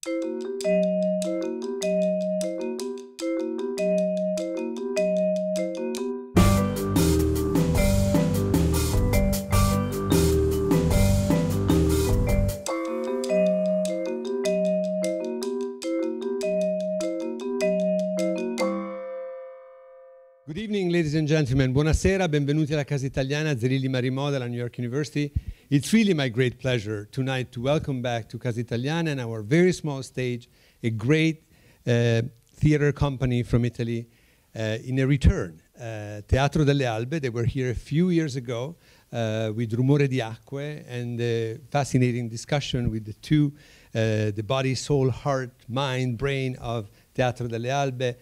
Good evening, ladies and gentlemen. Buonasera, benvenuti alla Casa Italiana, Zerilli Marimò della New York University. It's really my great pleasure tonight to welcome back to Casa Italiana and our very small stage, a great theater company from Italy in a return. Teatro delle Albe, they were here a few years ago with Rumore di Acque and a fascinating discussion with the two, the body, soul, heart, mind, brain of Teatro delle Albe,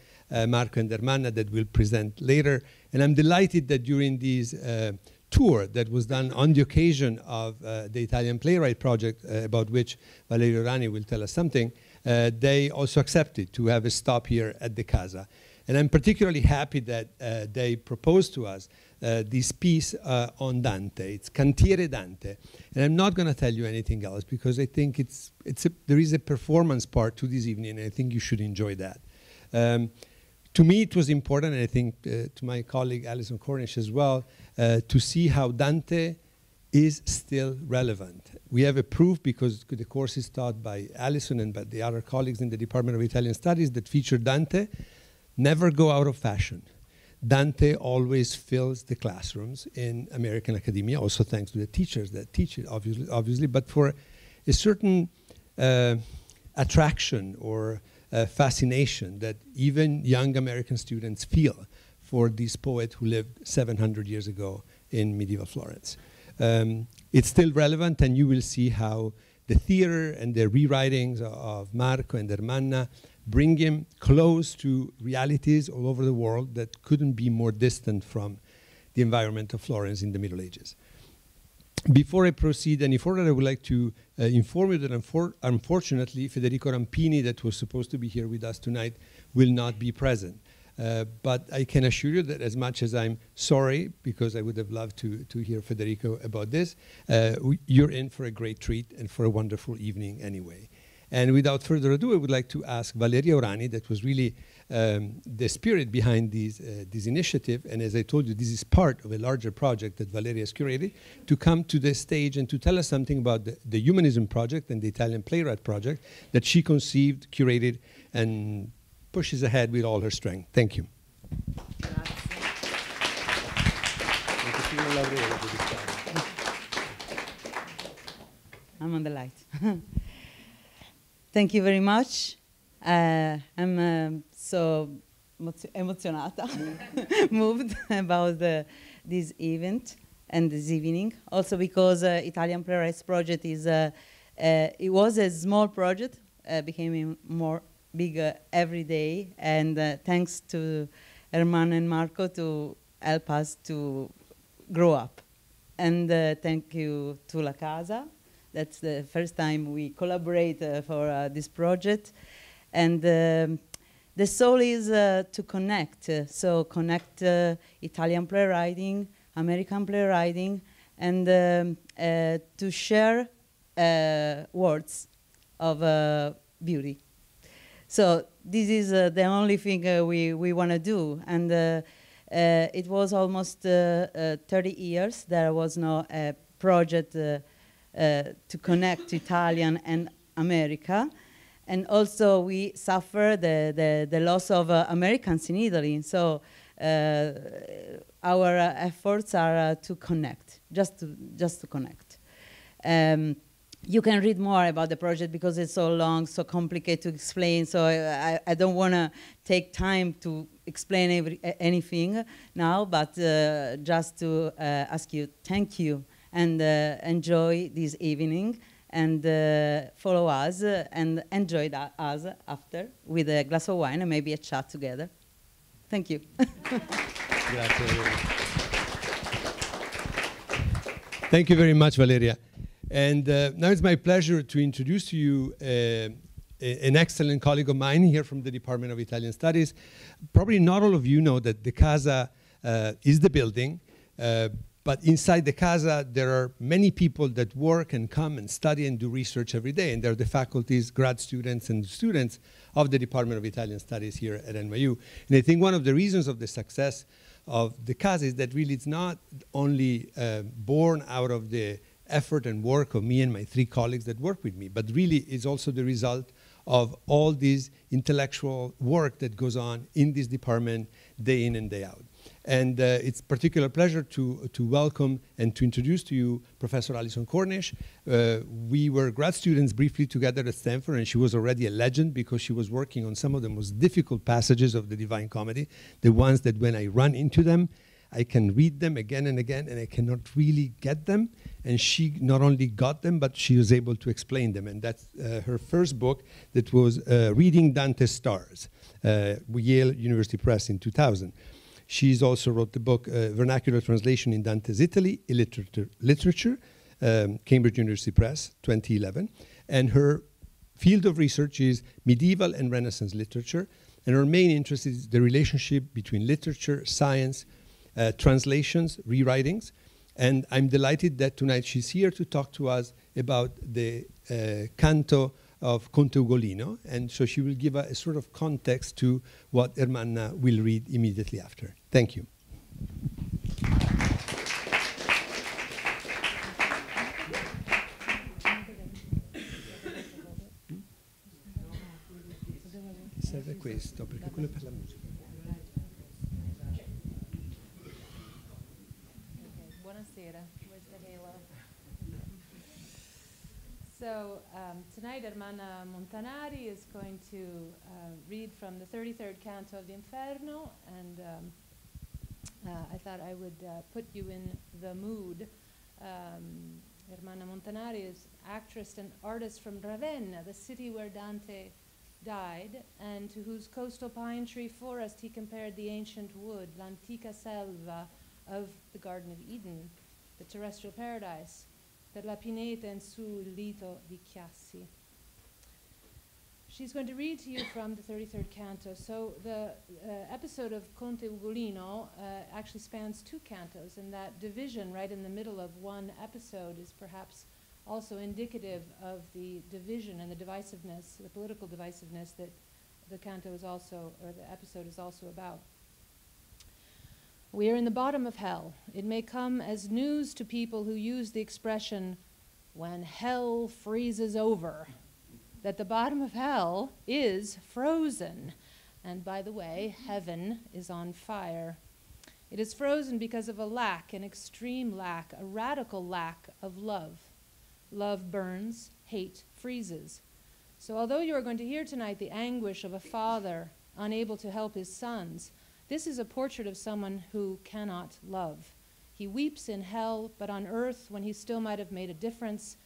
Marco and Ermanna, that we'll present later. And I'm delighted that during this tour that was done on the occasion of the Italian Playwright Project, about which Valerio Orani will tell us something, they also accepted to have a stop here at the Casa. And I'm particularly happy that they proposed to us this piece on Dante. It's Cantiere Dante. And I'm not going to tell you anything else because I think there is a performance part to this evening, and I think you should enjoy that. To me, it was important, and I think to my colleague Alison Cornish as well, to see how Dante is still relevant. We have a proof because the course is taught by Alison and by the other colleagues in the Department of Italian Studies that feature Dante never go out of fashion. Dante always fills the classrooms in American academia, also thanks to the teachers that teach it, obviously, but for a certain attraction or fascination that even young American students feel for this poet who lived 700 years ago in medieval Florence. It's still relevant, and you will see how the theater and the rewritings of Marco and Ermanna bring him close to realities all over the world that couldn't be more distant from the environment of Florence in the Middle Ages. Before I proceed any further, I would like to inform you that unfortunately Federico Rampini, that was supposed to be here with us tonight, will not be present. But I can assure you that as much as I'm sorry, because I would have loved to hear Federico about this, you're in for a great treat and for a wonderful evening anyway. And without further ado, I would like to ask Valeria Orani, that was really the spirit behind this initiative, and as I told you, this is part of a larger project that Valeria has curated, to come to the stage and to tell us something about the Humanism Project and the Italian Playwright Project that she conceived, curated, and pushes ahead with all her strength. Thank you. I'm on the light. Thank you very much. I'm so emozionata, moved about this event and this evening. Also because Italian Playwrights Project is, it was a small project, became more bigger every day, and thanks to Ermanna and Marco to help us to grow up. And thank you to La Casa. That's the first time we collaborate for this project. And the soul is to connect, so connect Italian playwriting, American playwriting, and to share words of beauty. So this is the only thing we want to do. And it was almost 30 years. There was no project to connect Italian and America. And also we suffer the loss of Americans in Italy. So our efforts are to connect, just to connect. You can read more about the project because it's so long, so complicated to explain. So I don't want to take time to explain anything now, but just to ask you, thank you, and enjoy this evening, and follow us and enjoy us after with a glass of wine and maybe a chat together. Thank you. Thank you very much, Valeria. And now it's my pleasure to introduce to you an excellent colleague of mine here from the Department of Italian Studies. Probably not all of you know that the Casa is the building. But inside the Casa, there are many people that work and come and study and do research every day. And they're the faculties, grad students, and students of the Department of Italian Studies here at NYU. And I think one of the reasons of the success of the Casa is that really it's not only born out of the effort and work of me and my 3 colleagues that work with me, but really is also the result of all this intellectual work that goes on in this department day in and day out. And it's a particular pleasure to welcome and to introduce to you Professor Alison Cornish. We were grad students briefly together at Stanford, and she was already a legend because she was working on some of the most difficult passages of the Divine Comedy, the ones that when I run into them, I can read them again and again, and I cannot really get them. And she not only got them, but she was able to explain them. And that's her first book that was Reading Dante's Stars, Yale University Press in 2000. She's also wrote the book Vernacular Translation in Dante's Italy, Literature, Cambridge University Press, 2011. And her field of research is medieval and Renaissance literature. And her main interest is the relationship between literature, science, translations, rewritings. And I'm delighted that tonight she's here to talk to us about the canto of Conte Ugolino, and so she will give a sort of context to what Ermanna will read immediately after. Thank you. Serve questo, perché quello è per la musica. Buonasera. Where's the halo? So tonight Ermanna Montanari is going to read from the 33rd canto of the Inferno, and I thought I would put you in the mood. Ermanna Montanari is actress and artist from Ravenna, the city where Dante died, and to whose coastal pine tree forest he compared the ancient wood, l'antica selva of the Garden of Eden, the terrestrial paradise, per la pineta in sul lito di Chiassi. She's going to read to you from the 33rd canto. So the episode of Conte Ugolino actually spans 2 cantos, and that division right in the middle of one episode is perhaps also indicative of the division and the divisiveness, the political divisiveness that the canto is also, or the episode is also about. We are in the bottom of hell. It may come as news to people who use the expression, when hell freezes over, that the bottom of hell is frozen. And by the way, heaven is on fire. It is frozen because of a lack, an extreme lack, a radical lack of love. Love burns, hate freezes. So although you are going to hear tonight the anguish of a father unable to help his sons, this is a portrait of someone who cannot love. He weeps in hell, but on earth, when he still might have made a difference,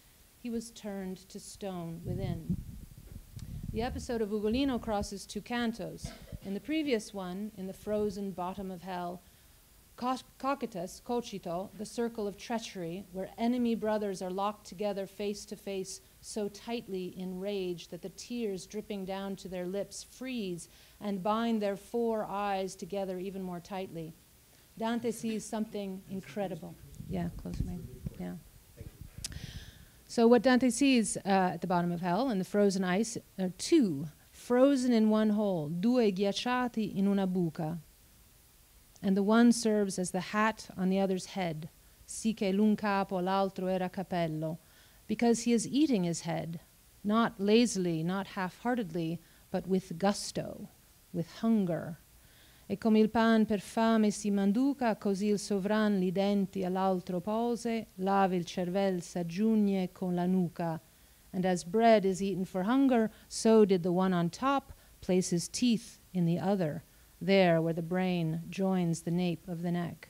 he was turned to stone within. The episode of Ugolino crosses 2 cantos. In the previous one, in the frozen bottom of hell, Cocytus, Cocito, the circle of treachery, where enemy brothers are locked together face to face so tightly in rage that the tears dripping down to their lips freeze and bind their 4 eyes together even more tightly. Dante sees something incredible. Yeah, close me. Yeah. So what Dante sees at the bottom of hell in the frozen ice are 2, frozen in one hole, due ghiacciati in una buca. And the one serves as the hat on the other's head, si che l'un capo l'altro era capello, because he is eating his head, not lazily, not half-heartedly, but with gusto, with hunger. E come il pan per fame si manduca, così il sovran li denti all'altro pose, lava il cervel s'aggiugne con la nuca. And as bread is eaten for hunger, so did the one on top place his teeth in the other, there where the brain joins the nape of the neck.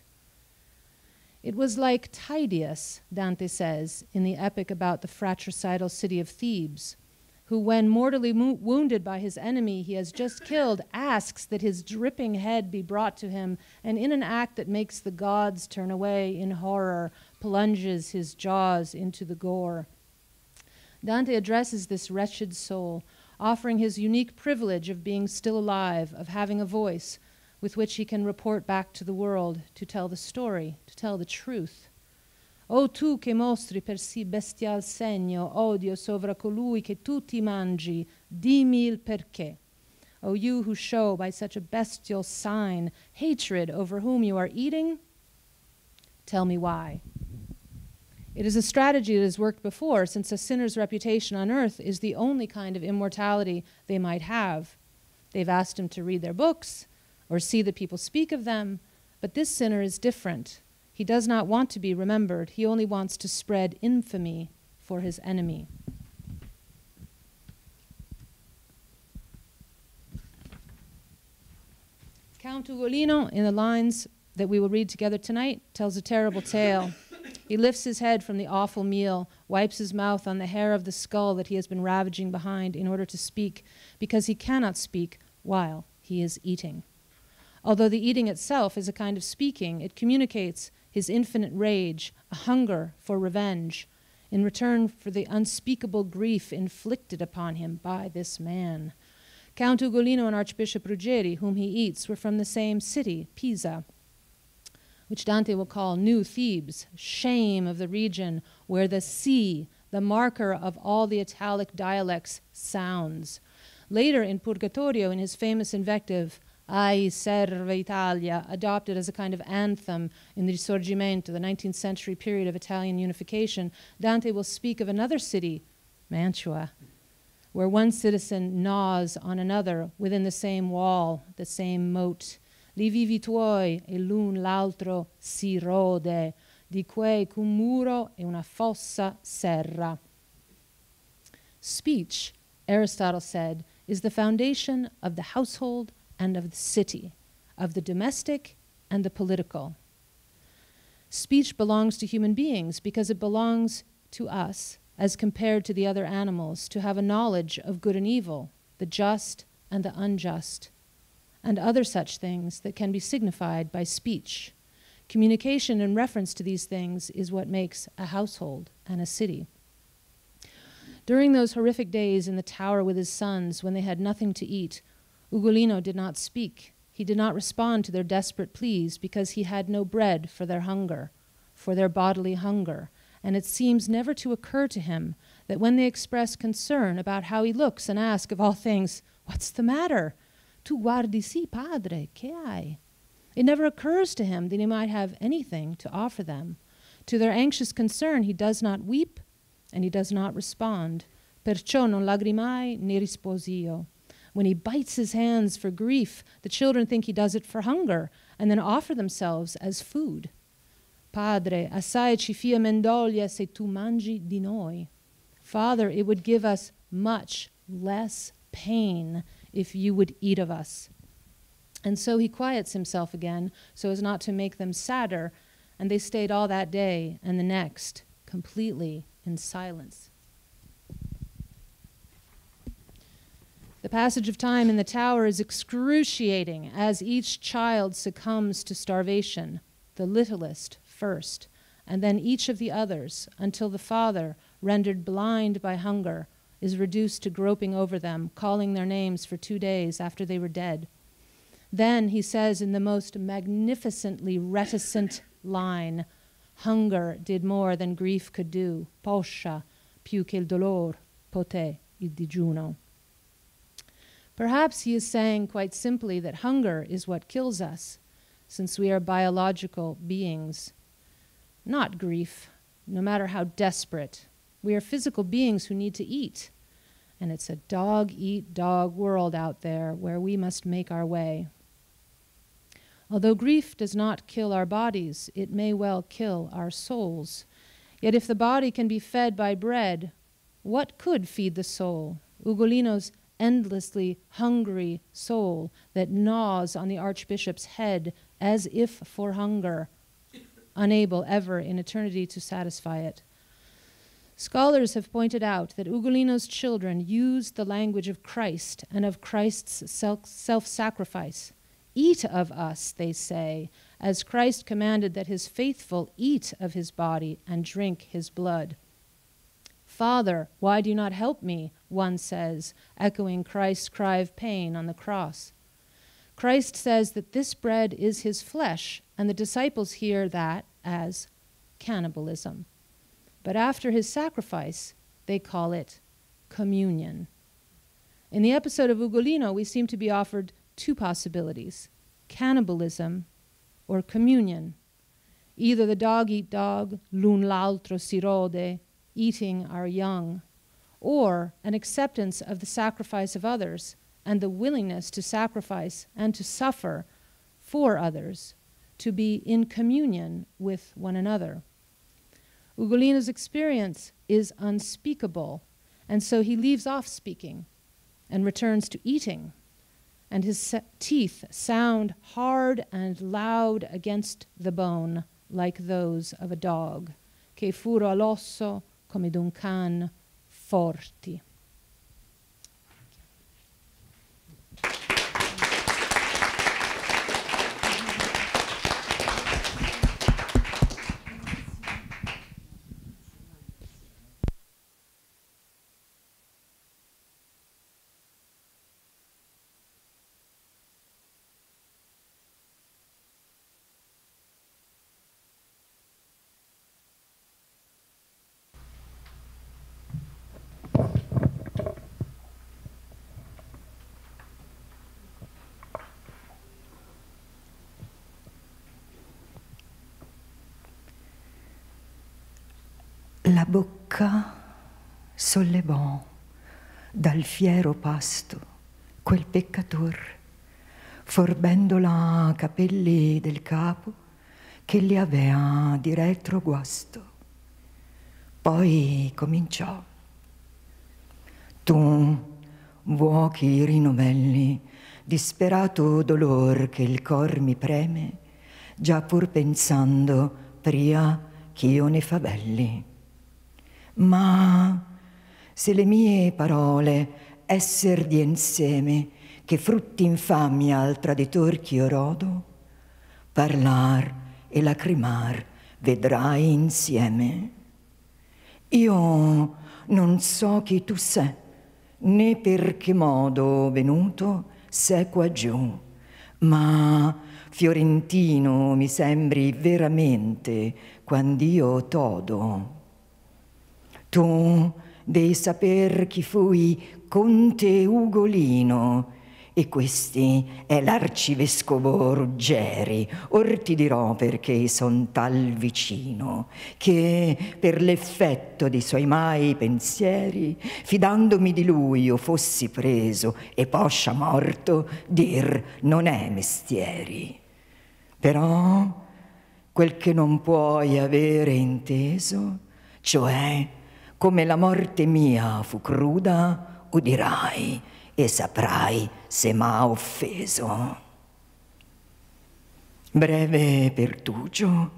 It was like Tydeus, Dante says, in the epic about the fratricidal city of Thebes, who, when mortally wounded by his enemy he has just killed, asks that his dripping head be brought to him, and in an act that makes the gods turn away in horror, plunges his jaws into the gore. Dante addresses this wretched soul, offering his unique privilege of being still alive, of having a voice, with which he can report back to the world, to tell the story, to tell the truth. O tu che mostri per sì bestial segno odio sovra colui che tu ti mangi, dimmi il perché. O you who show by such a bestial sign hatred over whom you are eating, tell me why. It is a strategy that has worked before, since a sinner's reputation on earth is the only kind of immortality they might have. They've asked him to read their books or see that people speak of them, but this sinner is different. He does not want to be remembered. He only wants to spread infamy for his enemy. Count Ugolino, in the lines that we will read together tonight, tells a terrible tale. He lifts his head from the awful meal, wipes his mouth on the hair of the skull that he has been ravaging behind in order to speak, because he cannot speak while he is eating. Although the eating itself is a kind of speaking, it communicates his infinite rage, a hunger for revenge, in return for the unspeakable grief inflicted upon him by this man. Count Ugolino and Archbishop Ruggeri, whom he eats, were from the same city, Pisa, which Dante will call New Thebes, shame of the region where the C, the marker of all the Italic dialects, sounds. Later in Purgatorio, in his famous invective, Ai serve Italia, adopted as a kind of anthem in the Risorgimento, the 19th century period of Italian unification, Dante will speak of another city, Mantua, where one citizen gnaws on another within the same wall, the same moat. Li vivi tuoi e l'un l'altro si rode, di quei qu'un muro e una fossa serra. Speech, Aristotle said, is the foundation of the household and of the city, of the domestic and the political. Speech belongs to human beings because it belongs to us, as compared to the other animals, to have a knowledge of good and evil, the just and the unjust, and other such things that can be signified by speech. Communication in reference to these things is what makes a household and a city. During those horrific days in the tower with his sons, when they had nothing to eat, Ugolino did not speak. He did not respond to their desperate pleas because he had no bread for their hunger, for their bodily hunger, and it seems never to occur to him that when they express concern about how he looks and ask of all things, "What's the matter? Tu guardi sì, padre, che hai?" It never occurs to him that he might have anything to offer them. To their anxious concern, he does not weep and he does not respond. Perciò non lagrimai né risposio. When he bites his hands for grief, the children think he does it for hunger and then offer themselves as food. Padre, assai ci fia mendoglia se tu mangi di noi. Father, it would give us much less pain if you would eat of us. And so he quiets himself again so as not to make them sadder, and they stayed all that day and the next completely in silence. The passage of time in the tower is excruciating as each child succumbs to starvation, the littlest first, and then each of the others, until the father, rendered blind by hunger, is reduced to groping over them, calling their names for 2 days after they were dead. Then he says in the most magnificently reticent line, "Hunger did more than grief could do, poscia più che il dolor poté il digiuno." Perhaps he is saying quite simply that hunger is what kills us, since we are biological beings. Not grief, no matter how desperate. We are physical beings who need to eat, and it's a dog-eat-dog world out there where we must make our way. Although grief does not kill our bodies, it may well kill our souls. Yet if the body can be fed by bread, what could feed the soul? Ugolino's endlessly hungry soul that gnaws on the Archbishop's head as if for hunger, unable ever in eternity to satisfy it. Scholars have pointed out that Ugolino's children used the language of Christ and of Christ's self-sacrifice. Eat of us, they say, as Christ commanded that his faithful eat of his body and drink his blood. Father, why do you not help me? One says, echoing Christ's cry of pain on the cross. Christ says that this bread is his flesh, and the disciples hear that as cannibalism. But after his sacrifice, they call it communion. In the episode of Ugolino, we seem to be offered two possibilities: cannibalism or communion. Either the dog eat dog, l'un l'altro si rode, eating our young, or an acceptance of the sacrifice of others and the willingness to sacrifice and to suffer for others, to be in communion with one another. Ugolino's experience is unspeakable, and so he leaves off speaking and returns to eating, and his teeth sound hard and loud against the bone, like those of a dog, che furo all'osso come d'un can forti. La bocca sollevò dal fiero pasto quel peccator, forbendola capelli del capo che li avea di retro guasto. Poi cominciò: tu, vuochi rinovelli, disperato dolor che il cor mi preme, già pur pensando pria ch'io ne favelli. Ma se le mie parole esser di inseme, che frutti infami al traditor ch'io rodo, parlar e lacrimar vedrai insieme. Io non so chi tu sei, né per che modo venuto sei qua giù, ma fiorentino mi sembri veramente quand'io t'odo. Tu devi saper chi fui conte Ugolino, e questi è l'arcivescovo Ruggeri. Or ti dirò perché son tal vicino, che per l'effetto dei suoi mai pensieri, fidandomi di lui io fossi preso, e poscia morto dir non è mestieri. Però quel che non puoi avere inteso, cioè come la morte mia fu cruda, udirai e saprai se m'ha offeso. Breve pertugio,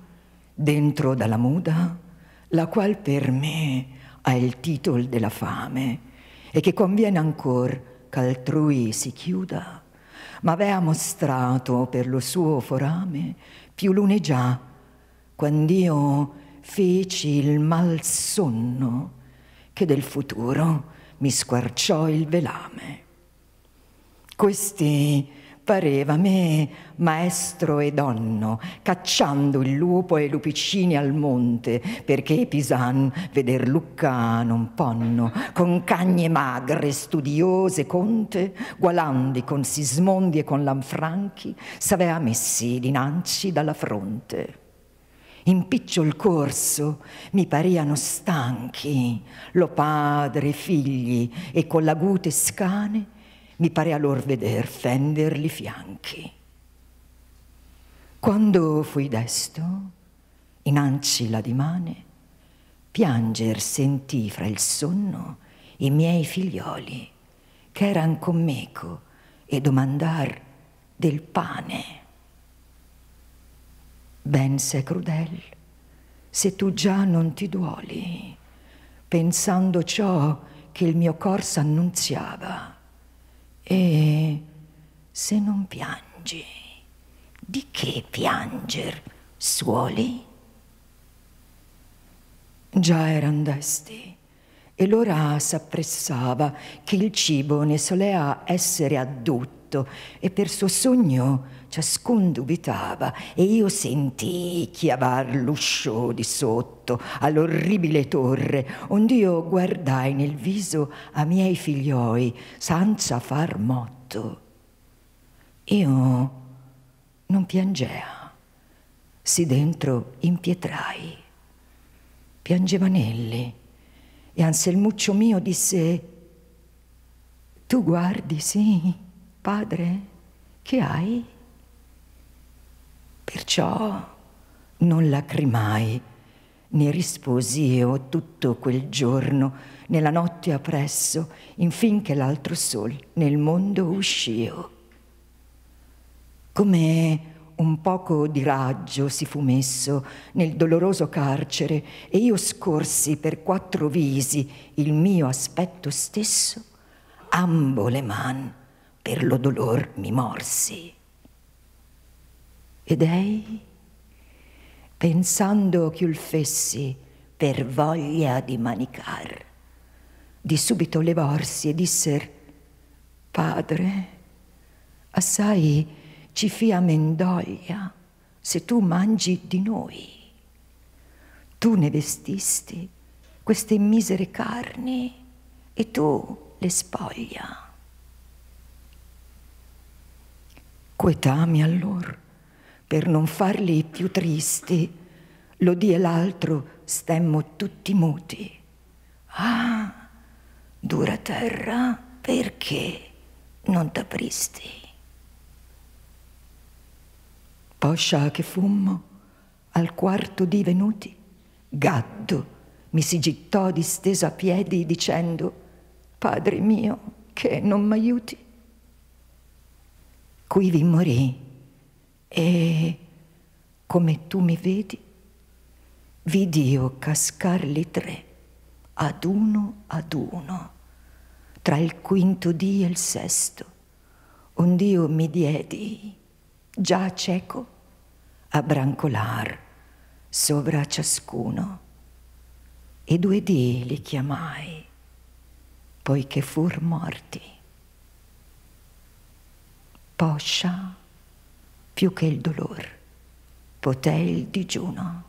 dentro dalla muda, la qual per me ha il titol della fame, e che conviene ancor ch'altrui si chiuda, m'avea mostrato per lo suo forame più lune già, quand'io feci il mal sonno, che del futuro mi squarciò il velame. Questi pareva me maestro e donno, cacciando il lupo e i lupicini al monte, perché Pisan veder Lucca non ponno, con cagne magre studiose conte, gualandi con Sismondi e con Lanfranchi, s'avea messi dinanzi dalla fronte. In picciol corso mi pariano stanchi, lo padre e figli, e con la gute scane mi parea lor veder fender li fianchi. Quando fui desto, innanzi la dimane, pianger sentì fra il sonno i miei figlioli, che eran con meco, e domandar del pane. Ben sei crudel, se tu già non ti duoli, pensando ciò che il mio cor s'annunziava. E se non piangi, di che pianger suoli? Già eran desti, e l'ora s'appressava che il cibo ne solea essere addotto, e per suo sogno ciascun dubitava, e io sentii chiavar l'uscio di sotto all'orribile torre, ond'io guardai nel viso a miei figlioi senza far motto. Io non piangea, sì dentro impietrai. Piangeva Nelli, e Anselmuccio mio disse: tu guardi, sì, padre, che hai? Perciò non lacrimai, ne risposi io tutto quel giorno, nella notte appresso, infin che l'altro sol nel mondo uscio. Come un poco di raggio si fu messo nel doloroso carcere, e io scorsi per 4 visi il mio aspetto stesso, ambo le man per lo dolor mi morsi. Ed ei, pensando ch'io l fessi per voglia di manicar, di subito levorsi e disser: padre, assai ci fia mendoglia se tu mangi di noi. Tu ne vestisti queste misere carni e tu le spoglia. Quetami allor, per non farli più tristi, l'udì e l'altro stemmo tutti muti. Ah, dura terra, perché non t'apristi? Poscia che fummo, al quarto dì venuti, Gatto mi si gittò disteso a piedi dicendo: padre mio, che non m'aiuti? Quivi morì, e come tu mi vedi, vidi io cascarli 3 ad uno, tra il quinto dì e il sesto, ond'io mi diedi, già cieco, a brancolar sovra ciascuno, e 2 dì li chiamai, poiché fur morti. Poscia, più che il dolor, potei il digiuno.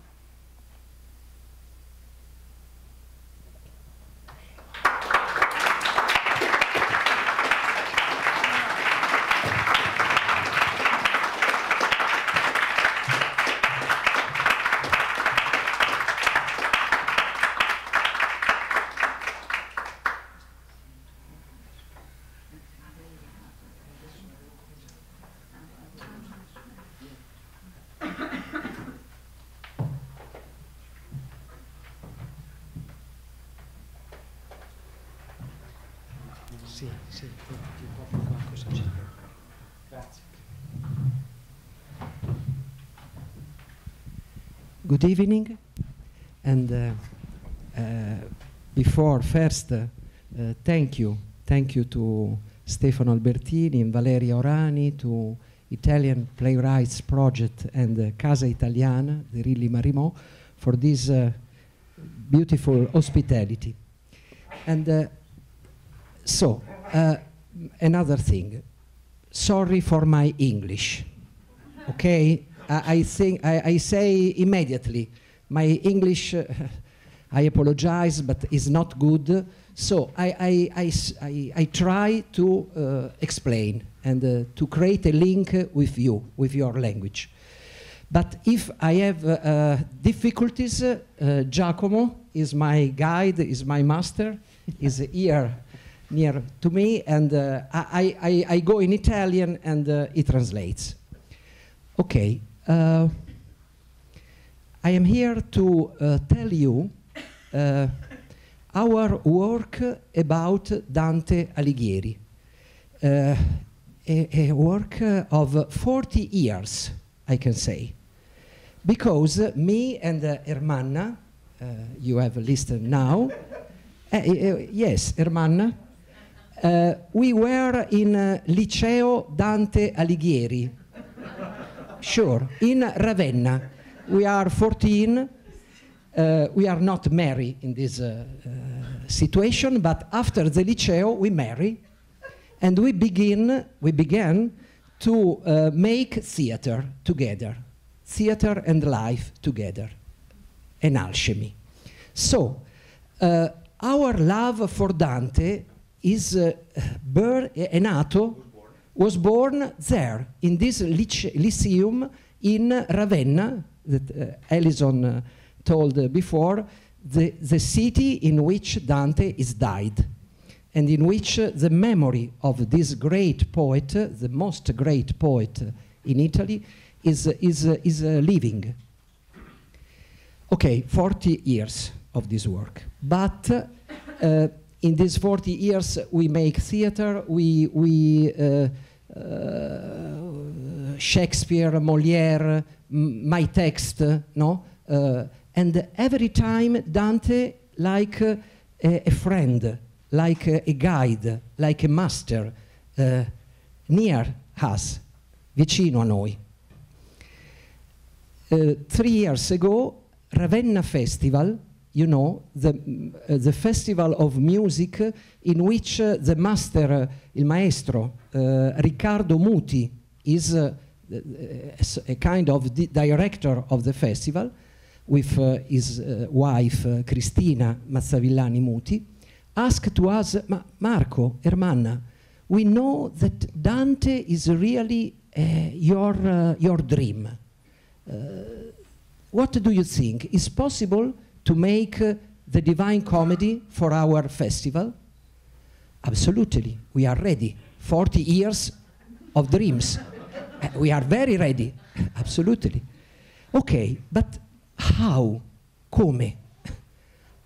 Sì, ti porto qua, cosa c'è? Grazie. Good evening, and before first, thank you to Stefano Albertini and Valeria Orani, to Italian Playwrights Project and Casa Italiana, the Rilli Marimò, for this beautiful hospitality. And so, another thing, sorry for my English, okay? I think I say immediately, my English, I apologize, but is not good. So I try to explain and to create a link with you, with your language. But if I have difficulties, Giacomo is my guide, is my master, is here near to me, and I go in Italian and he translates. Okay. I am here to tell you our work about Dante Alighieri, a work of 40 years, I can say, because me and Ermanna, you have listened now, yes, Ermanna, we were in Liceo Dante Alighieri, sure, in Ravenna. We are 14, we are not married in this situation, but after the liceo we marry, and we began to make theater together, theater and life together, an alchemy. So our love for Dante is was born there in this lyceum in Ravenna that Alison told before, the city in which Dante is died, and in which the memory of this great poet, the most great poet in Italy, is living. Okay, 40 years of this work. But in these 40 years, we make theater, Shakespeare, Molière, my text, no? And every time Dante like a friend, like a guide, like a master, near us, vicino a noi. 3 years ago, Ravenna Festival, you know, the festival of music in which the master, il maestro, Riccardo Muti, is a kind of director of the festival, with his wife, Cristina Mazzavillani Muti, asked to us, Marco, Ermanna, we know that Dante is really your dream. What do you think? Is possible to make the Divine Comedy for our festival? Absolutely, we are ready. 40 years of dreams. We are very ready, absolutely. Okay, but how? Come?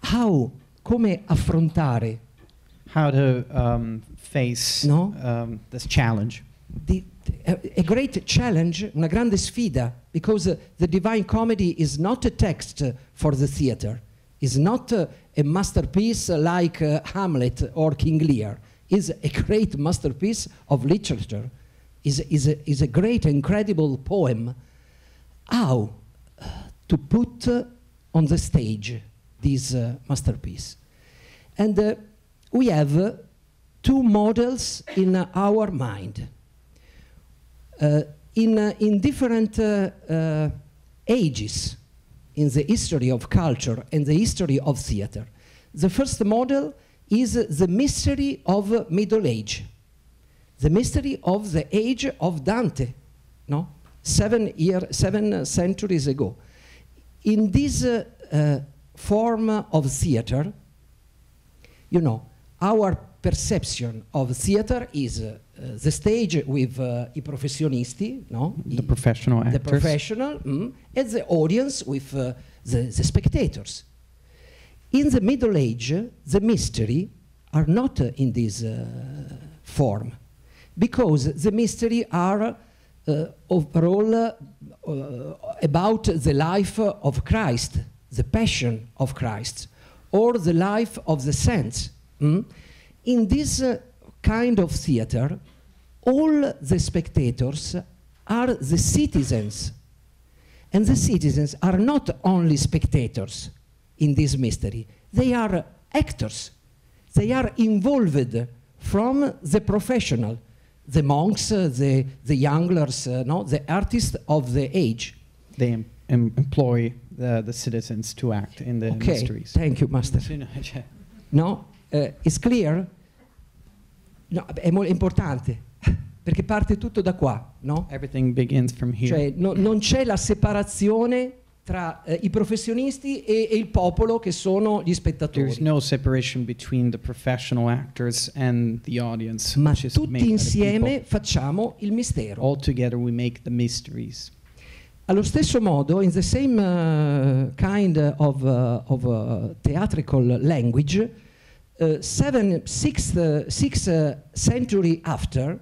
How? Come affrontare? How to face this challenge? A great challenge, una grande sfida, because the Divine Comedy is not a text for the theater, is not a masterpiece like Hamlet or King Lear, is a great masterpiece of literature, is a great, incredible poem. How to put on the stage this masterpiece? And we have two models in our mind. In different ages in the history of culture and the history of theater. The first model is the mystery of Middle Age, the mystery of the age of Dante, no? 7 centuries ago. In this form of theater, you know, our perception of theater is the stage with I professionisti, no? The professional actors. The professional, and the audience with the spectators. In the Middle Age, the mystery are not in this form, because the mystery are overall about the life of Christ, the passion of Christ, or the life of the saints. In this kind of theater, all the spectators are the citizens. And the citizens are not only spectators in this mystery, they are actors. They are involved from the professional, the monks, the younglers, the artists of the age. They employ the citizens to act in the mysteries. Thank you, Master. No? It's clear? No, è molto importante, perché parte tutto da qua, no? Everything begins from here. Cioè, non c'è la separazione tra i professionisti e il popolo che sono gli spettatori. There's no separation between the professional actors and the audience. Ma tutti insieme facciamo il mistero. All together we make the mysteries. Allo stesso modo, in the same kind of theatrical language, 6th century after,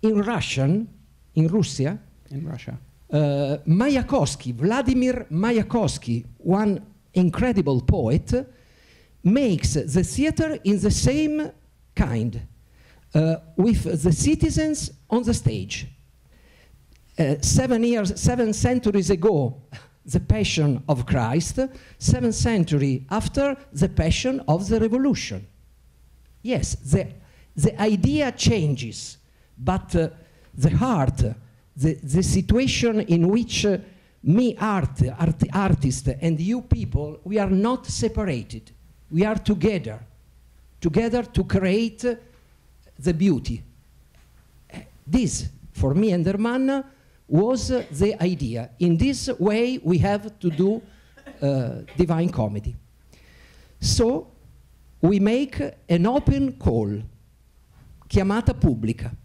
in Russia, Mayakovsky, Vladimir Mayakovsky, one incredible poet, makes the theater in the same kind, with the citizens on the stage. 7 centuries ago, the Passion of Christ, 7th century after the Passion of the Revolution. Yes, the idea changes, but the heart, the situation in which me, artist, and you people, we are not separated. We are together to create the beauty. This, for me and Hermanna, was the idea. In this way, we have to do Divine Comedy. So, we make an open call, chiamata pubblica,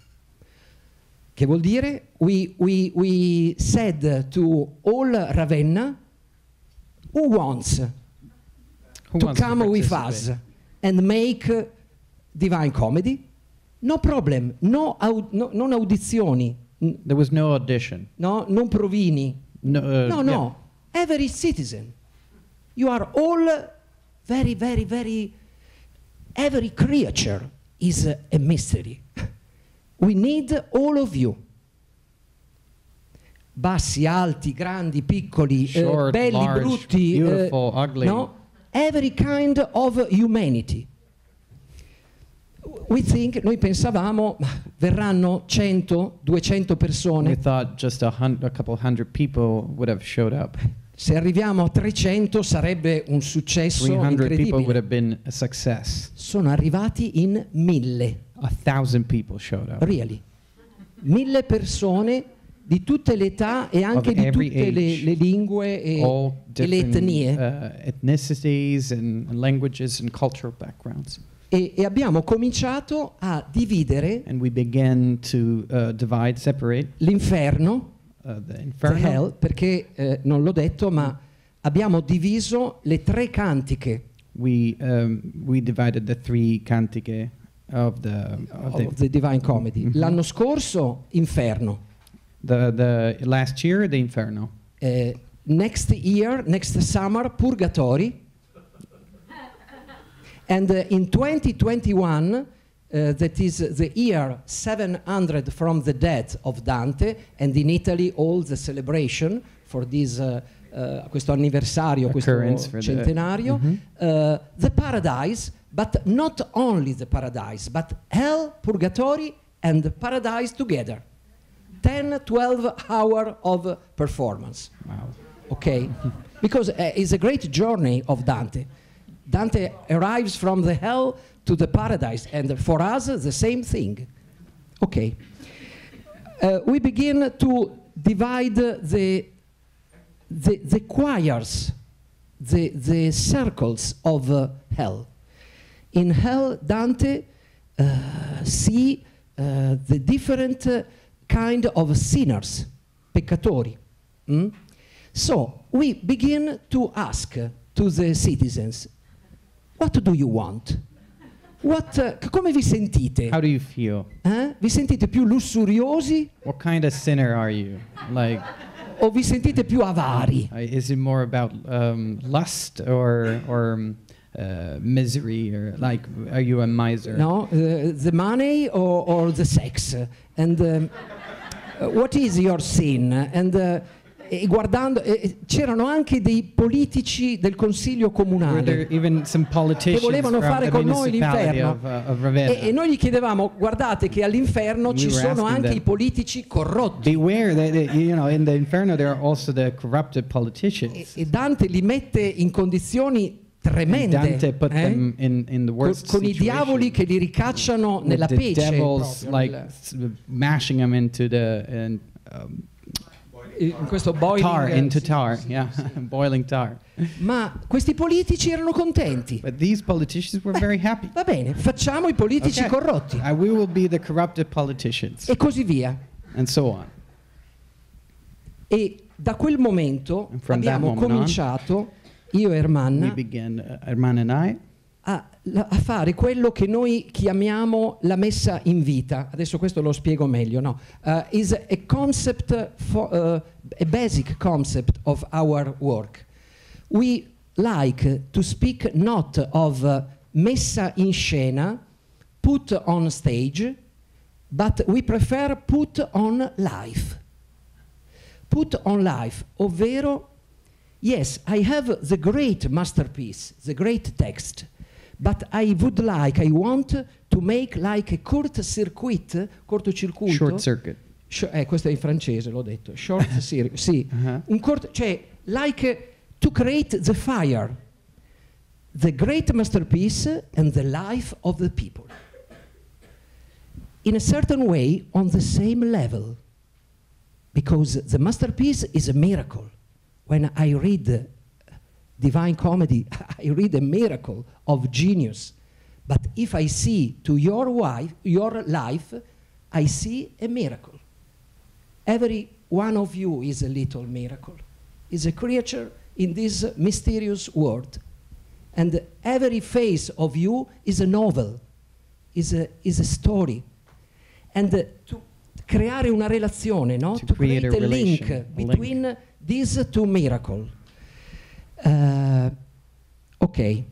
che vuol dire we said to all Ravenna, who wants to come with us and make Divine Comedy? No problem, non audizioni. There was no audition. No, non provini. No. Yeah. Every citizen. You are all very, very, very... Every creature is a mystery. We need all of you. Bassi, alti, grandi, piccoli, Short, belli, large, brutti. beautiful, ugly. No? Every kind of humanity. We think, noi pensavamo, verranno 100, 200 persone. We thought just a couple hundred people would have showed up. Se arriviamo a 300 sarebbe un successo 300 people would incredibile. have been a success. Sono arrivati in 1000. 1,000 people showed up. Really. 1000 persone di tutte le età e anche Of di every tutte age. le lingue e All le different etnie. ethnicities and languages and cultural backgrounds. E abbiamo cominciato a dividere And we began to separate l'inferno, the the inferno. hell, perché non l'ho detto, ma abbiamo diviso le 3 cantiche We divided the 3 cantiche of the Divine Comedy. Mhm. L'anno scorso, inferno. the last year, the inferno. Next summer, purgatori. And in 2021, that is the year 700 from the death of Dante, and in Italy all the celebration for this questo anniversario, questo Occurrence for centenario, the paradise, but not only the paradise, but hell, purgatory, and paradise together. 10-12 hours of performance. Wow. Okay? Because it's a great journey of Dante. Dante arrives from the hell to the paradise, and for us, the same thing. Okay. We begin to divide the choirs, the circles of hell. In hell, Dante see the different kind of sinners, peccatori. So we begin to ask to the citizens, what do you want? Come vi sentite? How do you feel? Vi sentite più lussuriosi What kind of sinner are you? Like, o vi sentite più avari? is it more about lust or misery, or like, are you a miser? No? The money or the sex? And what is your sin? And guardando, c'erano anche dei politici del Consiglio Were there Comunale even some politicians che volevano from fare the con noi municipality l'inferno. of Ravenna? E noi gli chiedevamo, guardate che all'inferno ci We were sono asking anche them, i politici corrotti. Beware that in the inferno there are also the corrupted politicians. E Dante li mette in condizioni And tremende, Dante put them in the worst con i situation. diavoli che li ricacciano With nella the pece, devils proprio, like mashing them into the in questo boiling, tar, into tar, yeah, boiling tar. Ma questi politici erano contenti. But these politicians were very happy. Va bene, facciamo i politici Okay. corrotti We will be the corrupted politicians, e così via. and so on. E da quel momento And from that abbiamo moment on, cominciato, io e We Hermanna, began, Herman and I, a fare quello che noi chiamiamo la messa in vita. Adesso questo lo spiego meglio. No? Is a concept, a basic concept of our work. We like to speak not of messa in scena, put on stage, but we prefer put on life. Put on life, ovvero yes, I have the great masterpiece, the great text, but I want to make like a cortocircuito, Short circuit. Questo è in francese, l'ho detto. Short circuit, sì. Cioè, like to create the fire, the great masterpiece and the life of the people. In a certain way, on the same level, because the masterpiece is a miracle. When I read Divine Comedy, I read a miracle of genius. But if I see to your life, I see a miracle. Every one of you is a little miracle, is a creature in this mysterious world. And every face of you is a novel, is a story. And to creare una relazione, no? To create a link between these two miracles. Ok,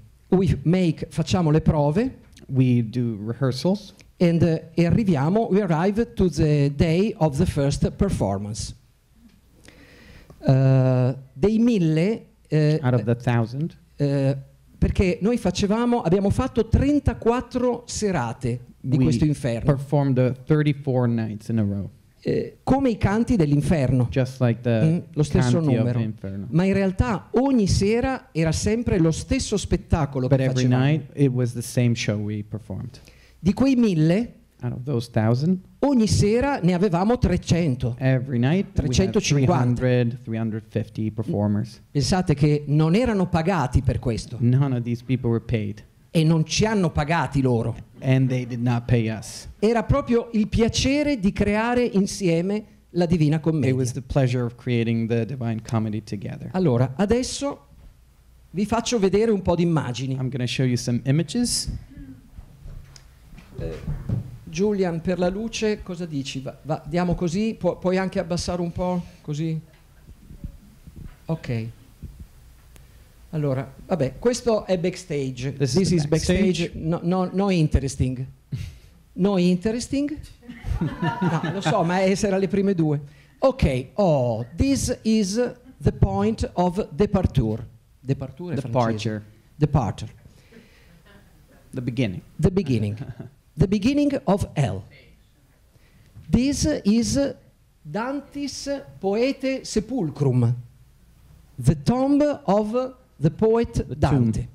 facciamo le prove. We do rehearsals. And we arrive to the day of the first performance. Dei 1000... out of the 1,000. Perché noi abbiamo fatto 34 serate di questo inferno. Performed 34 nights in a row. Come i canti dell'inferno. Just like the lo stesso canti numero. of Inferno. Ma in realtà ogni sera era sempre lo stesso spettacolo che every facevamo. night it was the same show we performed. Di quei 1000, out of those 1,000, ogni sera ne avevamo 300. Every night 350. we had 300, 350 performers. Pensate che non erano pagati per questo. None of these people were paid. E non ci hanno pagati loro. And they did not pay us. Era proprio il piacere di creare insieme la Divina Commedia. It was the pleasure of creating the Divine Comedy together. Allora, adesso vi faccio vedere un po' di immagini. I'm going to show you some images. Julian, per la luce cosa dici? Diamo così? Puoi anche abbassare un po'? Così? Ok. Allora, vabbè, questo è backstage. This is backstage. No interesting. No interesting? No, lo so, ma era le prime due. Ok, this is the point of departure. Departure è francese. Departure. The beginning. The beginning. The beginning of hell. This is Dante's Poete Sepulchrum, the tomb of the poet Dante.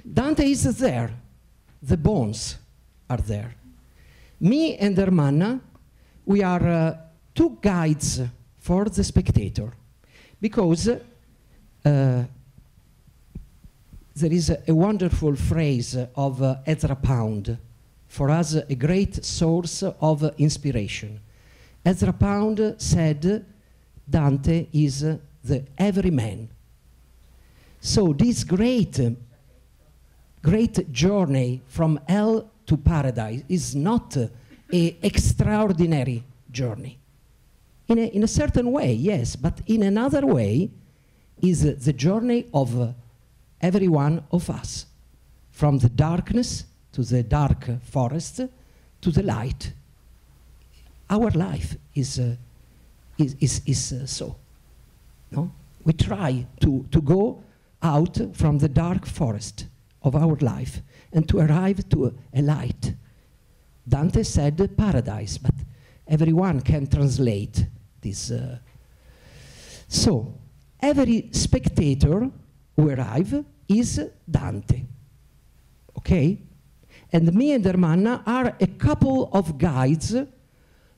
Dante is there. The bones are there. Me and Hermanna, we are two guides for the spectator, because there is a wonderful phrase of Ezra Pound, for us a great source of inspiration. Ezra Pound said, Dante is the everyman. So this great journey from hell to paradise is not an extraordinary journey. In a certain way, yes, but in another way is the journey of every one of us, from the darkness to the dark forest to the light. Our life is so. No? We try to go out from the dark forest of our life and to arrive to a light. Dante said paradise, but everyone can translate this. So, every spectator who arrives is Dante. Okay? And me and Hermanna are a couple of guides,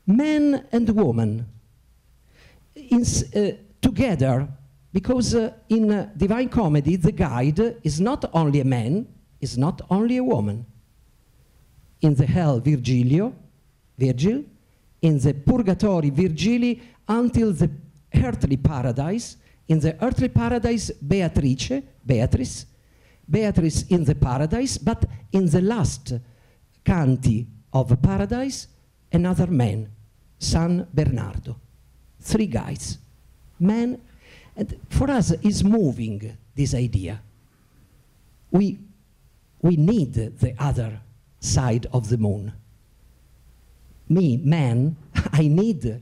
men and women, together, because in Divine Comedy, the guide is not only a man, is not only a woman. In the hell, Virgil, in the purgatory, Virgili, until the earthly paradise. In the earthly paradise, Beatrice in the paradise, but in the last canti of paradise, another man, San Bernardo. Three guys, men. And for us, is moving this idea. We need the other side of the moon. Me, man, I need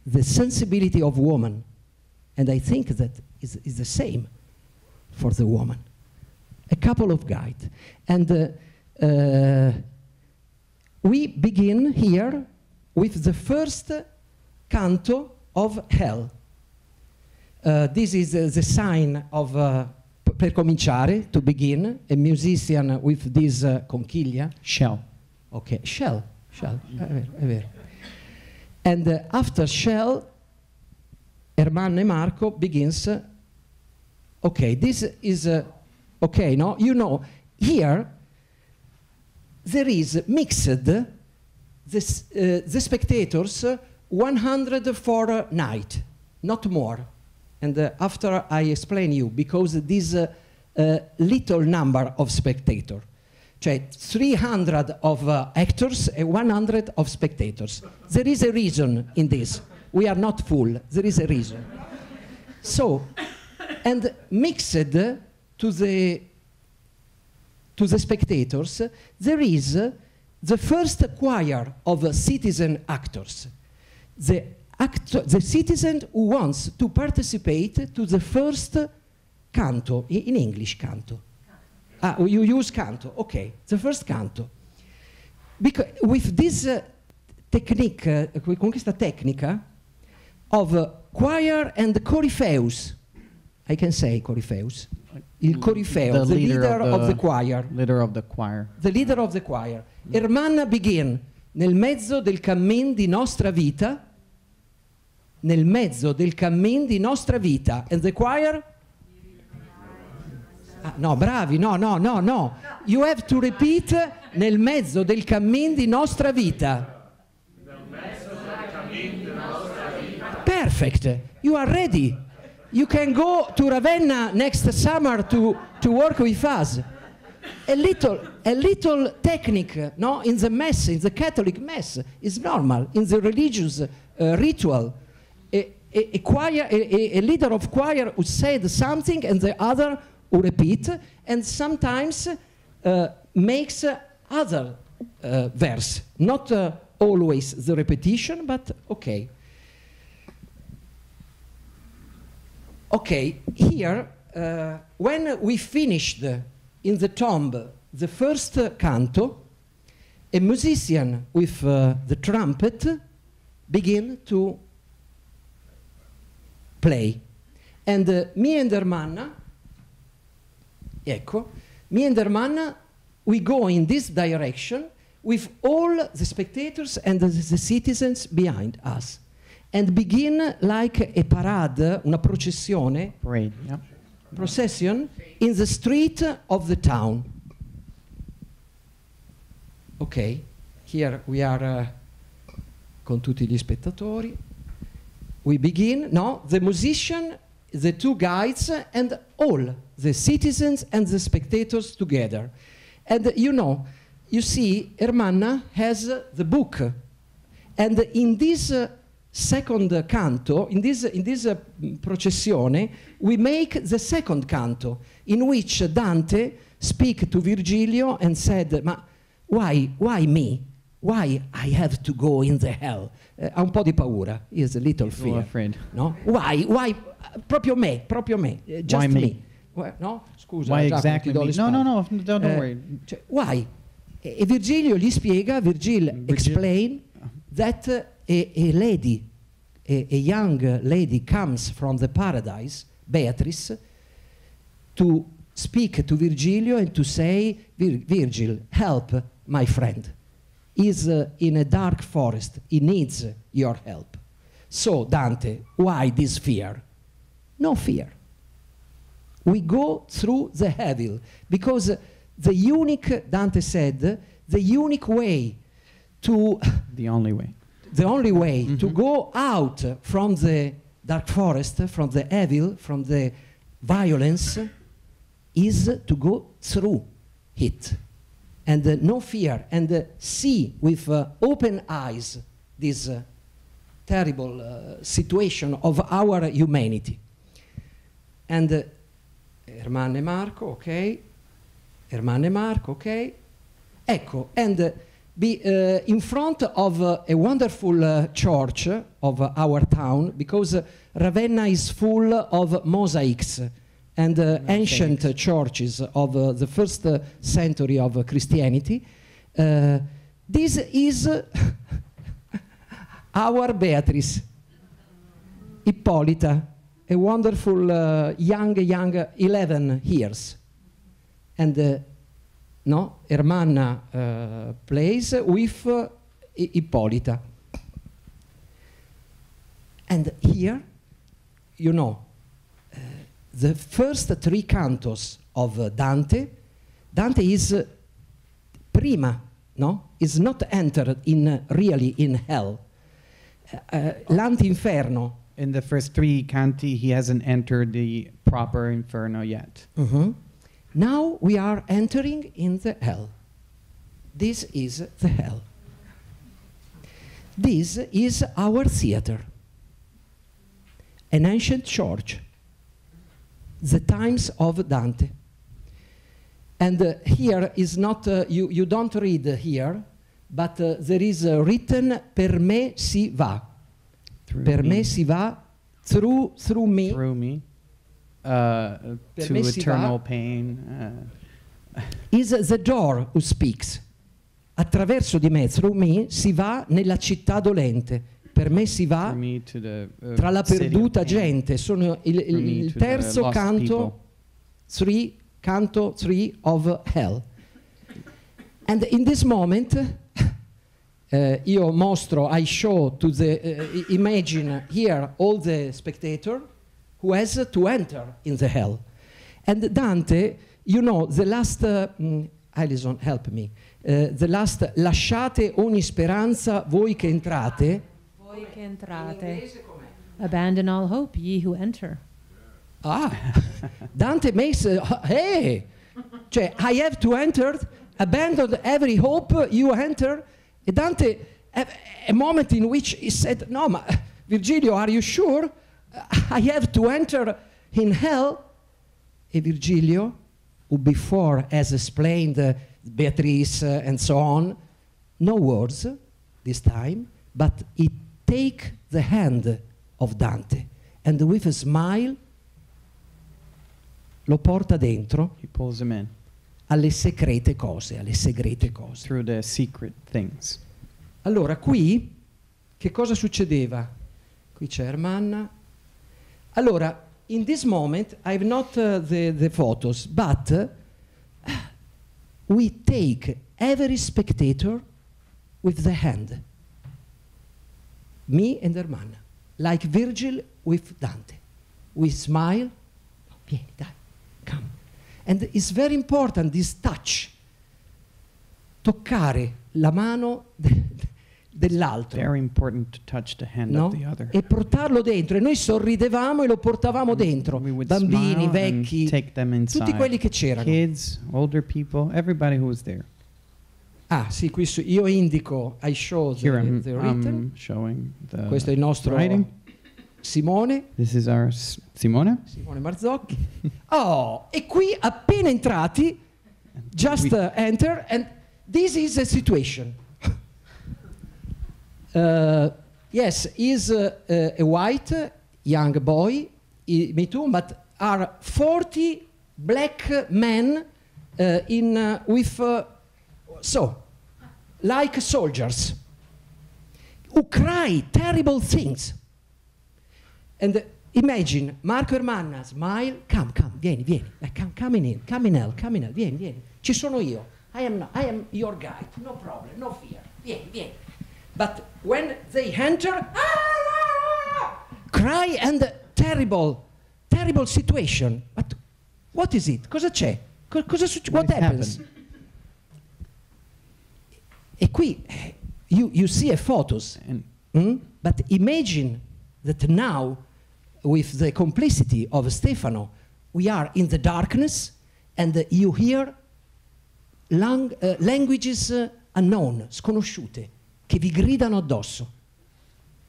the sensibility of woman And I think that is the same for the woman. A couple of guides. And we begin here with the first canto of Hell. This is the sign of, per cominciare, to begin, a musician with this conchiglia. Shell. Okay, shell. È vero. And after shell, Ermanno e Marco begins, okay, this is, okay, no? You know, here, there is mixed, the spectators, 100 for a night, not more. And after I explain you, because this little number of spectators, cioè 300 of actors and 100 of spectators. There is a reason in this. We are not full. There is a reason. So, and mixed to the spectators, there is the first choir of citizen actors. The citizen who wants to participate to the first canto, in English canto. Ah, you use canto, okay, the first canto. Because with this technique, con questa tecnica of choir and Corypheus, I can say Corypheus, il Corypheo, the leader of the choir. Leader of the choir. The leader of the choir. Ermanna begin nel mezzo del cammin di nostra vita, nel mezzo del cammin di nostra vita. And the choir? Ah, no, bravi, no. You have to repeat nel mezzo del cammin di nostra vita. Nel mezzo del cammin di nostra vita. Perfect. You are ready. You can go to Ravenna next summer to work with us. A little technique, no, in the mass, in the Catholic mass, is normal. In the religious ritual, a choir, a leader of choir who said something and the other who repeat, and sometimes makes other verse. Not always the repetition, but okay. Okay, here, when we finished in the tomb the first canto, a musician with the trumpet begin to play. And me and Ermanna, we go in this direction with all the spectators and the citizens behind us. And begin like a parade, una processione, Parade, yeah. procession, in the street of the town. Ok, here we are con tutti gli spettatori. We begin, no, the musician, the two guides, and all the citizens and the spectators together. And you know, you see, Ermanna has the book. And in this second canto, in this processione, we make the second canto, in which Dante speak to Virgilio and said, ma why me? Why I have to go in the hell? Ha un po' di paura. He has a little fear. Afraid. No? Why? Proprio me. Just Why me? No? Scusa, Why Giacomo, exactly ti do me? le spalle. No, don't worry. Cioè, why? E Virgilio gli spiega, explain that a lady, a young lady comes from the paradise, Beatrice, to speak to Virgilio and to say, Virgil, help my friend. He's in a dark forest. He needs your help. So, Dante, why this fear? No fear. We go through the evil because the unique, Dante said, the unique way to... The only way. The only way to go out from the dark forest, from the evil, from the violence, is to go through it. And no fear, and see with open eyes this terrible situation of our humanity. And Ermanna e Marco, ok? Ecco, and in front of a wonderful church of our town, because Ravenna is full of mosaics and ancient churches of the first century of Christianity. This is our Beatrice, Ippolita, a wonderful young 11 years. And Ermanna plays with Ippolita. And here, the first 3 cantos of Dante is prima, is not entered really in hell. L'Antinferno. In the first 3 canti, he hasn't entered the proper inferno yet. Now we are entering in the hell. This is the hell. This is our theater, an ancient church, the times of Dante. And here is not, you don't read here, but there is written, per me si va. Per me si va, through me. Through me. To eternal pain. Is the door who speaks. Attraverso di me, through me, si va nella città dolente. Per me si va tra la perduta gente. Sono il terzo canto, canto 3 of hell. And in this moment, io mostro, I show to the, imagine here all the spectator who has to enter in the hell. And Dante, the last, Alison, help me, the last, lasciate ogni speranza voi che entrate. Voi che entrate. Abandon all hope, ye who enter. Dante makes, hey, cioè, I have to enter, abandon every hope, you enter. E Dante, a moment in which he said, no, ma Virgilio, are you sure? I have to enter in hell. E Virgilio, who before has explained Beatrice and so on, no words this time, but he take the hand of Dante and with a smile lo porta dentro. He pulls him in. Alle segrete cose, alle segrete cose. Through the secret things. Allora, qui, che cosa succedeva? Qui c'è Ermanna. Allora, in this moment, I have not the photos, but we take every spectator with the hand. Me and Ermanna. Like Virgil with Dante. We smile. Vieni, dai, come. And it's very important, this touch. Toccare la mano dell'altro. Very important to touch the hand of the other. E portarlo dentro. E noi sorridevamo e lo portavamo dentro. Bambini, vecchi, tutti quelli che c'erano. Kids, older people, everybody who was there. Ah, sì, qui io indico, I show the written. Showing the Questo è il nostro writing. Simone. This is our Simone. Simone Marzocchi. Oh, e qui appena entrati, just enter, and this is the situation. Yes, he's a white young boy, me too, but are 40 black men with like soldiers, who cry terrible things. And imagine Marco Ermanna, smile, come, vieni, come in hell, vieni, ci sono io, I am your guide, no problem, no fear, vieni. But when they enter, cry and terrible situation. But what is it? Cosa c'è? What happens? E qui you see a photos, but imagine that now, with the complicity of Stefano, we are in the darkness, and you hear languages unknown, sconosciute, che vi gridano addosso.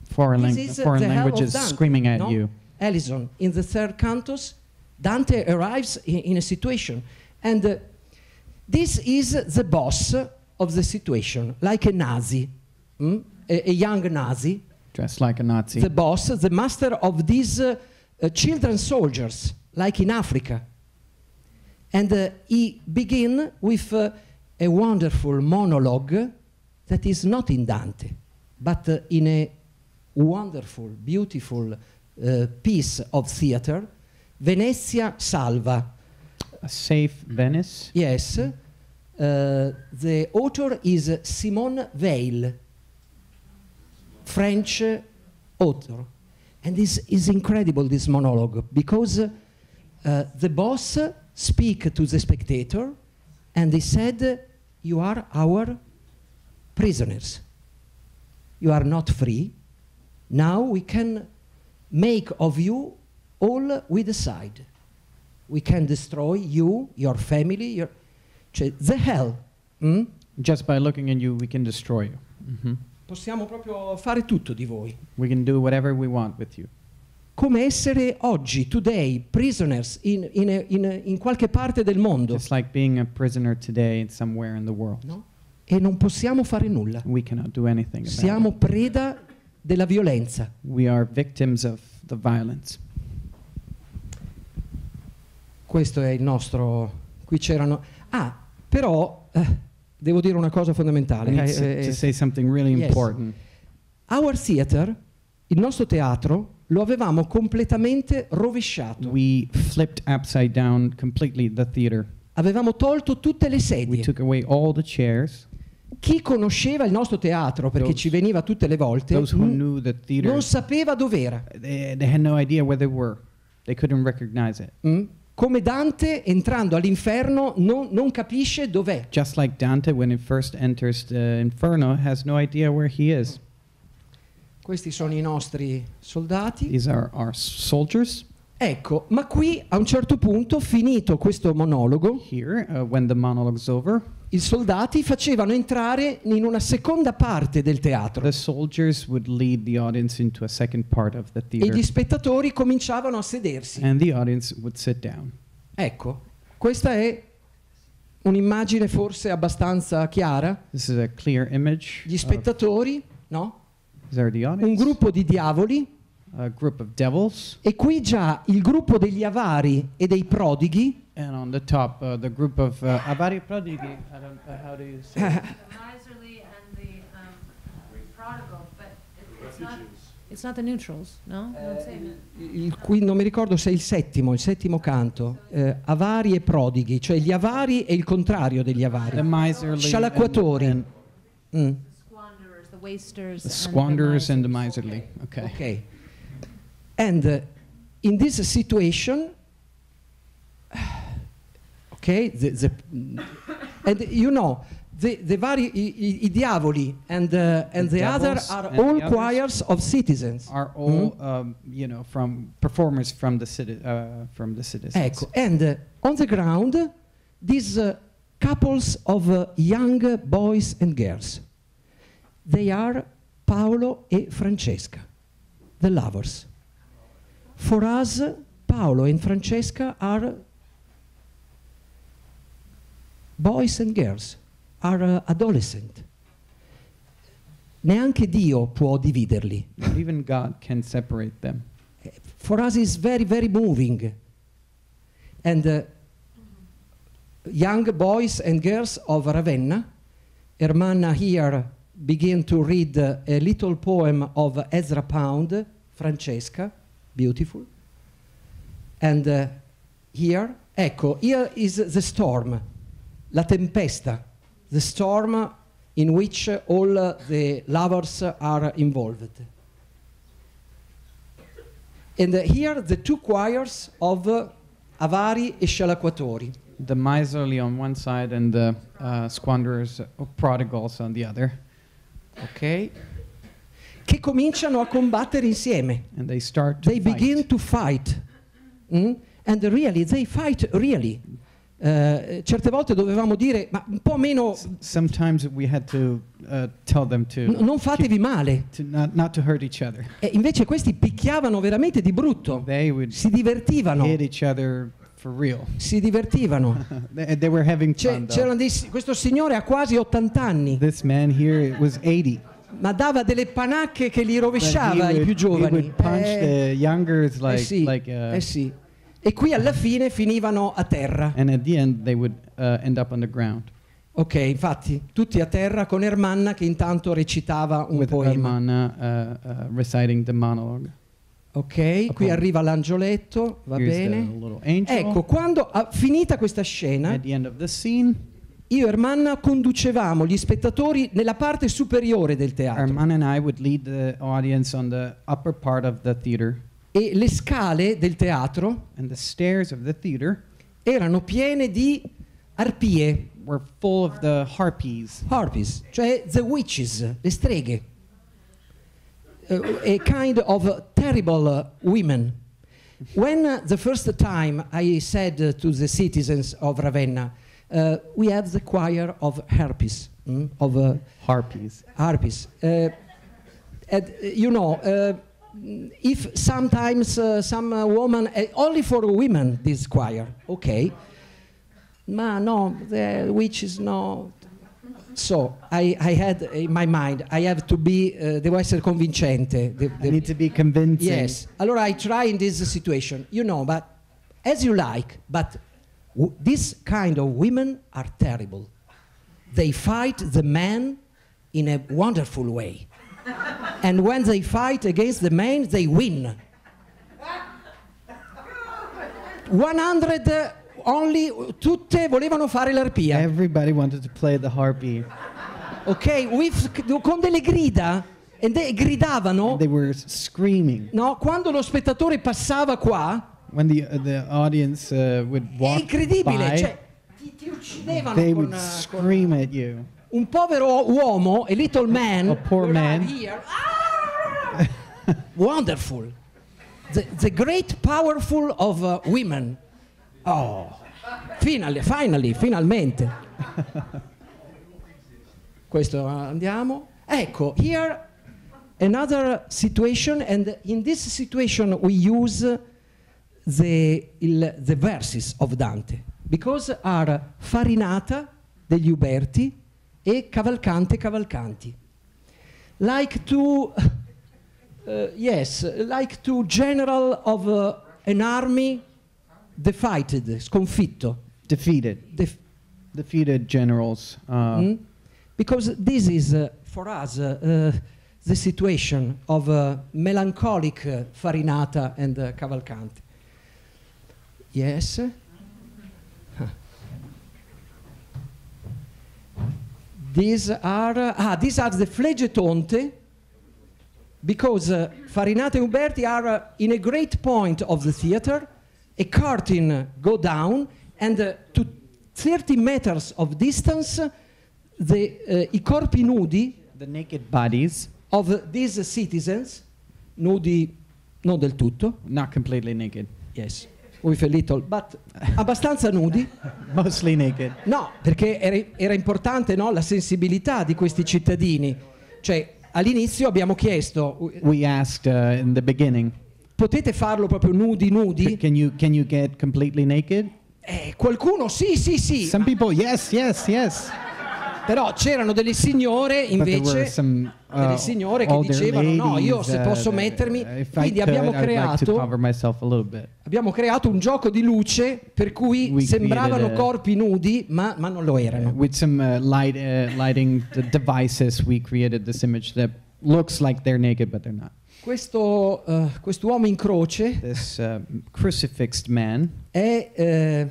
Foreign languages screaming at you. Alison, in the third cantos, Dante arrives in a situation, and this is the boss of the situation, like a Nazi, a young Nazi, dressed like a Nazi. the boss, the master of these children soldiers, like in Africa. And he began with a wonderful monologue that is not in Dante, but in a wonderful, beautiful piece of theater, Venezia Salva. A safe Venice. Yes. The author is Simone Weil, French author. And this is incredible, this monologue, because the boss speak to the spectator and he said, you are our prisoners. You are not free. Now we can make of you all we decide. We can destroy you, your family, the hell. Just by looking at you, we can destroy you. Possiamo proprio fare tutto di voi. We can do whatever we want with you. Come essere oggi, today, prisoners in qualche parte del mondo. Just like being a prisoner today somewhere in the world. No? E non possiamo fare nulla. We cannot do anything about Siamo it. preda della violenza. We are victims of the violence. Questo è il nostro... Qui c'erano... però devo dire una cosa fondamentale. I need to say something really yes. important. Our theater, il nostro teatro, lo avevamo completamente rovesciato. We flipped upside down completely the theater. Avevamo tolto tutte le We sedie. took away all the chairs. Chi conosceva il nostro teatro, perché ci veniva tutte le volte, Those who knew the theater, non sapeva dov'era. they had no idea where they were. They couldn't recognize it. Come Dante entrando all'inferno non capisce dov'è. Just like Dante, when he first enters the Inferno, has no idea where he is. Questi sono i nostri soldati. These are our soldiers. Ecco, ma qui a un certo punto, finito questo monologo, Here, when the monologue's over, i soldati facevano entrare in una seconda parte del teatro the soldiers would lead the audience into a second part of the e theater, gli spettatori cominciavano a sedersi. and the audience would sit down. Ecco, questa è un'immagine forse abbastanza chiara. This is a clear image. Gli spettatori, no? These are the Un audience. gruppo di diavoli. A group of devils, E qui già il gruppo degli avari e dei prodighi, and on the top, the group of avari prodighi. I don't how do you say it? The miserly and the prodigal, but it's not the neutrals, no? Don't say that. qui non mi ricordo se è il settimo canto, avari e prodighi, cioè gli avari e il contrario degli The avari, miserly, scialacquatori. and Mm. Squanderers, the wasters, the squanderers and the misers. miserly. Okay. Ok. And in this situation, okay, and you know, the i diavoli and the other devils are and all the others choirs of citizens. Are all from performers from the citizens. Ecco, and on the ground, these couples of young boys and girls. They are Paolo e Francesca, the lovers. For us, Paolo and Francesca are boys and girls, are adolescent. Neanche Dio può dividerli. Not even God can separate them. For us it's very, very moving. And young boys and girls of Ravenna, Ermanna here begin to read a little poem of Ezra Pound, Francesca, beautiful. And here is the storm, la tempesta, the storm in which all the lovers are involved. And here the two choirs of avari e scialacquatori. The miserly on one side and the squanderers or prodigals on the other. Ok? Che cominciano a combattere insieme. And they start to They fight. begin to fight. And really, they fight really. Certe volte dovevamo dire, ma un po' meno, Sometimes we had to tell them to non fatevi male. not to hurt each other. E invece questi picchiavano veramente di brutto. They would Si divertivano. hit each other for real. si divertivano. They were having fun, though. Questo signore ha quasi 80 anni, This man here was 80. ma dava delle panacche che li But rovesciava ai più he giovani. would punch the youngers sì, sì. E qui alla fine finivano a terra. and at the end they would end up on the ground. Ok, infatti, tutti a terra con Ermanna che intanto recitava un With poema. Armana reciting the monologue. Ok, qui arriva l'angioletto, va Here's bene. the little angel. Ecco, quando finita questa scena, At the end of the scene, io e Ermanna conducevamo gli spettatori nella parte superiore del teatro Armana and I would lead the audience on the upper part of the theater, e le scale del teatro and the stairs of the theater erano piene di arpie, were full of the harpies, harpies, cioè the witches, le streghe. A kind of terrible women. When the first time I said to the citizens of Ravenna, we have the choir of harpies, of harpies. harpies. And, you know, if sometimes some woman, only for women, this choir, okay. Ma no, the witches no. So I had in my mind, I have to be, devo essere convincente. I need to be convincing. Yes. Allora I try in this situation, you know, but as you like, but this kind of women are terrible. They fight the man in a wonderful way. And when they fight against the man, they win. 100 only, tutte volevano fare l'arpia. Everybody wanted to play the harpy. Ok, con delle grida, e gridavano, They were screaming. no? Quando lo spettatore passava qua, When the audience would è walk incredibile, by, cioè ti uccidevano they con, would scream at you. un povero uomo, a little man, A poor man. here. Ah! Wonderful. The great powerful of women. Oh, finalmente. Questo andiamo. Ecco, here another situation, and in this situation we use the verses of Dante, because are Farinata degli Uberti e Cavalcante Cavalcanti. Like two general of an army defeated, sconfitto. Defeated. Defeated generals. Because this is, for us, the situation of melancholic Farinata and Cavalcanti. Yes? These are the Fleggetonte, because Farinata and Uberti are in a great point of the theater. A curtain go down, and to 30 meters of distance, I corpi nudi, The naked bodies, of these citizens, nudi non del tutto, not completely naked, yes, with a little, but abbastanza nudi. mostly naked. No, perché era importante, no, la sensibilità di questi cittadini. Cioè, all'inizio abbiamo chiesto, We asked in the beginning, potete farlo proprio nudi? can you get completely naked? Qualcuno sì. Some people, yes. Però c'erano delle signore But there were invece, some delle signore che older dicevano no, ladies, io se posso that, mettermi, if I quindi could, abbiamo I would like to cover creato, myself a little bit. un gioco di luce per cui We sembravano created a- corpi nudi, ma non lo erano. With some lighting devices, we created this image that looks like they're naked, but they're not. Quest'uomo in croce This crucifixed man è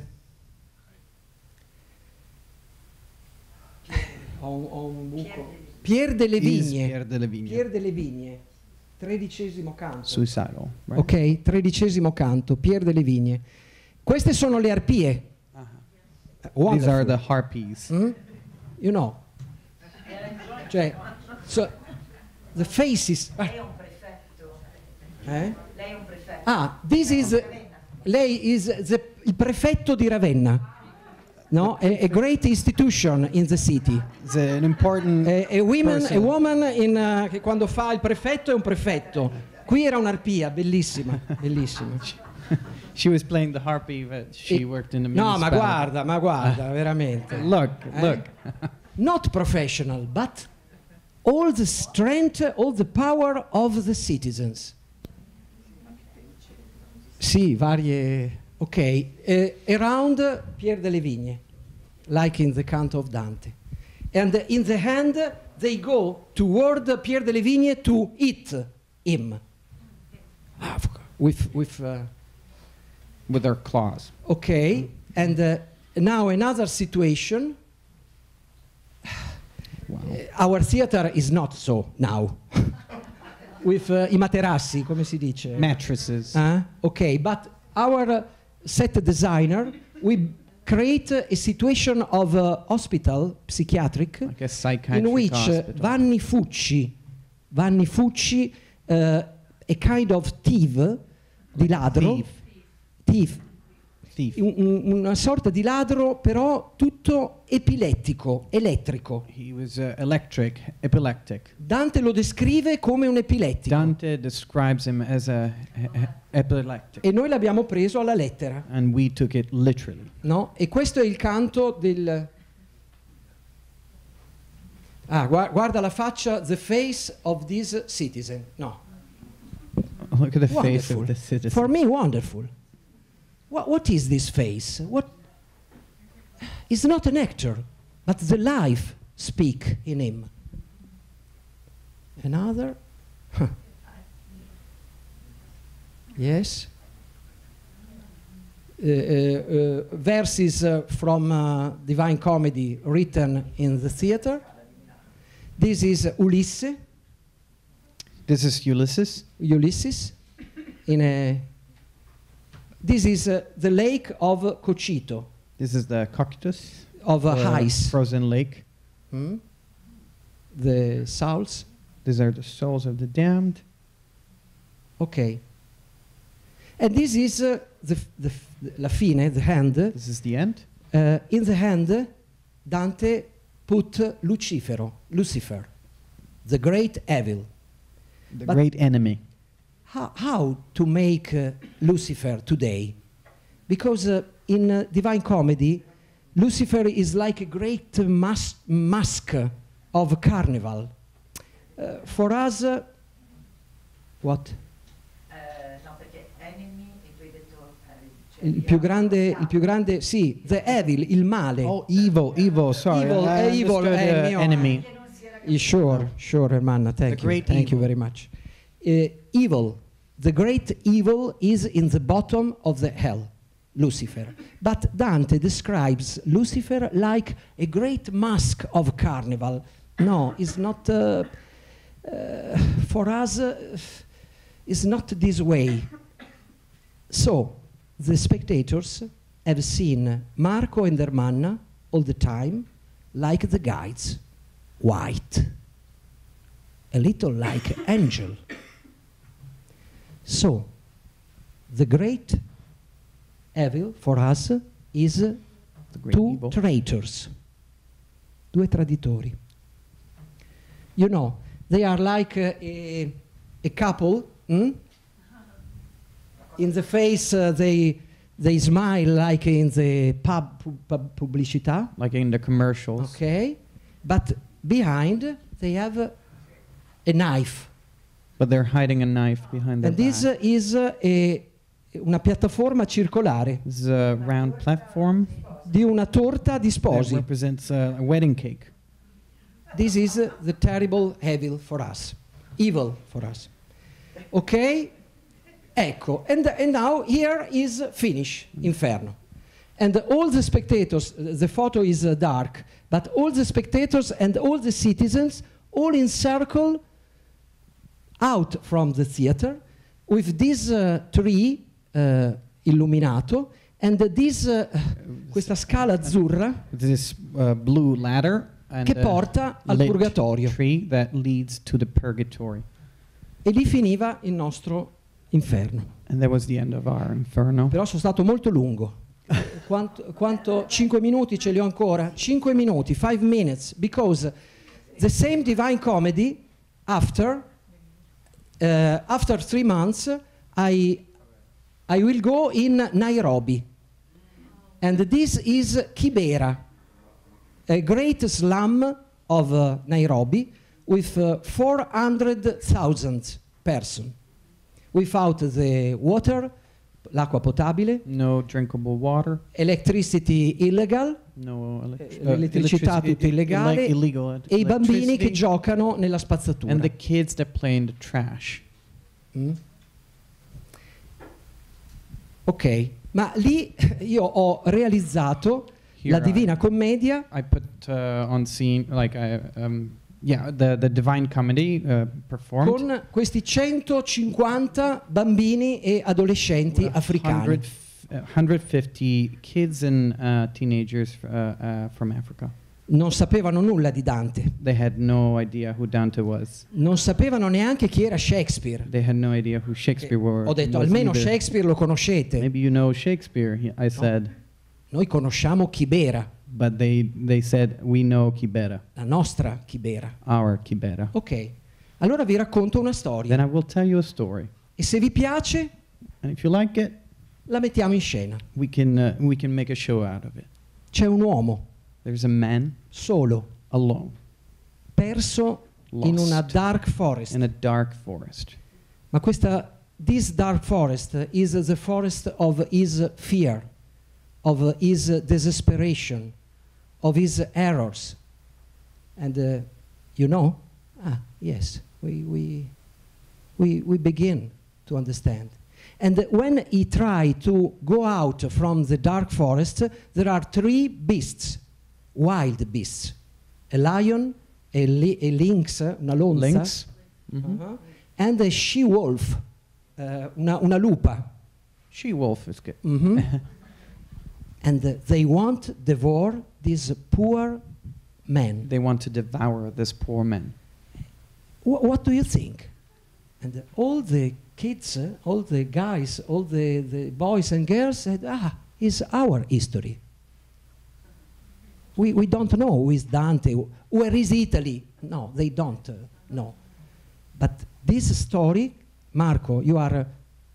ho un buco. Pier delle is Vigne. Pierre de la Vigne. Pier delle Vigne. 13° canto. Suicidal, right? Ok, 13° canto, Pier delle Vigne. Queste sono le arpie. These Wonderful. are the harpies. You know. Cioè, the faces. Lei è un prefetto. Eh? Lei è un prefetto. Lei is il prefetto di Ravenna. No? A great institution in the city. It's an important A person. woman che quando fa il prefetto è un prefetto. Qui era un'arpia, bellissima. She was playing the harpy, but she worked in the No, ma municipality. guarda, veramente. Look, look. Not professional, but all the strength, all the power of the citizens. Sì, varie. Ok, around Pier delle Vigne, like in the Canto of Dante. And in the hand, they go toward Pier delle Vigne to eat him. With With her claws. okay, and now another situation. Wow. Our theater is not so now. With I materassi, come si dice? Mattresses. Okay, but our set designer, we create a situation of hospital, psychiatric, Like a psychiatric in which hospital. Vanni Fucci, a kind of thief, di ladro, thief, Thief. una sorta di ladro però tutto epilettico, elettrico. He was epileptic. Dante lo descrive come un epilettico Dante describes him as a epileptic. e noi l'abbiamo preso alla lettera, And we took it literally. no? E questo è il canto del... guarda la faccia, the face of this citizen. No, Look at the face wonderful. of the citizen. For me, wonderful. What is this face? What? It's not an actor, but the life speak in him. Another? Huh. Yes. Verses from Divine Comedy written in the theater. This is Ulisse, This is Ulysses. Ulysses, in a. This is the lake of Cocito, This is the Cocytus. of or ice. Frozen lake. Hmm? The souls. These are the souls of the damned. Okay. And this is la fine, the hand. This is the end. In the hand, Dante put Lucifer, the great evil. The But- great enemy. How to make Lucifer today? Because in Divine Comedy, Lucifer is like a great mask of carnival. For us, what? No, perché enemy, e tu hai detto... Il più grande, sì, the evil, il male. Oh, evil. Sorry. Evil, I evil, understood, mio- enemy. Sure, Hermanna, thank you. great Thank you evil. very much. Evil, the great evil is in the bottom of the hell, Lucifer. But Dante describes Lucifer like a great mask of carnival. No, it's not, for us, it's not this way. So, the spectators have seen Marco and Hermanna all the time like the guides, white, a little like angel. So, the great evil for us is The great two evil. traitors, due traditori. You know, they are like a couple. In the face, they smile like in the pubblicità. Like in the commercials. Okay, but behind they have a knife, But they're hiding a knife behind their and this back. is una piattaforma circolare This is a round platform di una torta di that sposi. represents a wedding cake. This is the terrible evil for us. Okay? Ecco, and now here is finish, Inferno. And all the spectators, the photo is dark, but all the spectators and all the citizens all in circle out from the theater with this tree illuminato and this, questa scala azzurra This blue ladder and che a porta al lit purgatorio. tree that leads to the purgatory. E lì finiva il nostro inferno. And that was the end of our inferno. Però sono stato molto lungo. Quanto 5 minuti ce li ho ancora? 5 minuti, 5 minutes, because the same Divine Comedy after 3 months I I will go in Nairobi. And this is Kibera, a great slum of Nairobi with 400,000 persons. Without the water, l'acqua potabile, No drinkable water. electricity illegal, No l'elettricità tutta illegale, illegal e i bambini che electricity, giocano nella spazzatura. and the kids that play in the trash. Mm? Ok, ma lì io ho realizzato Here la Divina Commedia I put on scene the Divine Comedy performed. con questi 150 bambini e adolescenti africani. 150 kids and teenagers from Africa. Non sapevano nulla di Dante, They had no idea who Dante was. non sapevano neanche chi era Shakespeare. They had no idea who Shakespeare Ho detto, was almeno either. Shakespeare lo conoscete. Maybe you know Shakespeare, I said. Noi conosciamo Kibera, But they said, we know Kibera, la nostra Kibera. our Kibera. Ok, allora vi racconto una Then storia I will tell you a story. e se vi piace And if you like it, la mettiamo in scena. we can make a show out of it. C'è un uomo There's a man solo, alone perso in Lost. una dark forest. in a dark forest. Ma this dark forest is the forest of his fear, of his desperation, of his errors. And you know? Yes, we begin to understand. And when he tried to go out from the dark forest, there are 3 beasts, wild beasts. A lion, a lynx, una lonza, Lynx. Mhm. uh-huh, and a she-wolf, una lupa. She-wolf is good. Mhm. And they want to devour this poor man. They want to devour this poor man. What do you think? And all the kids, all the guys, all the boys and girls said, it's our history. We don't know who is Dante, where is Italy? No, they don't know. But this story, Marco, you are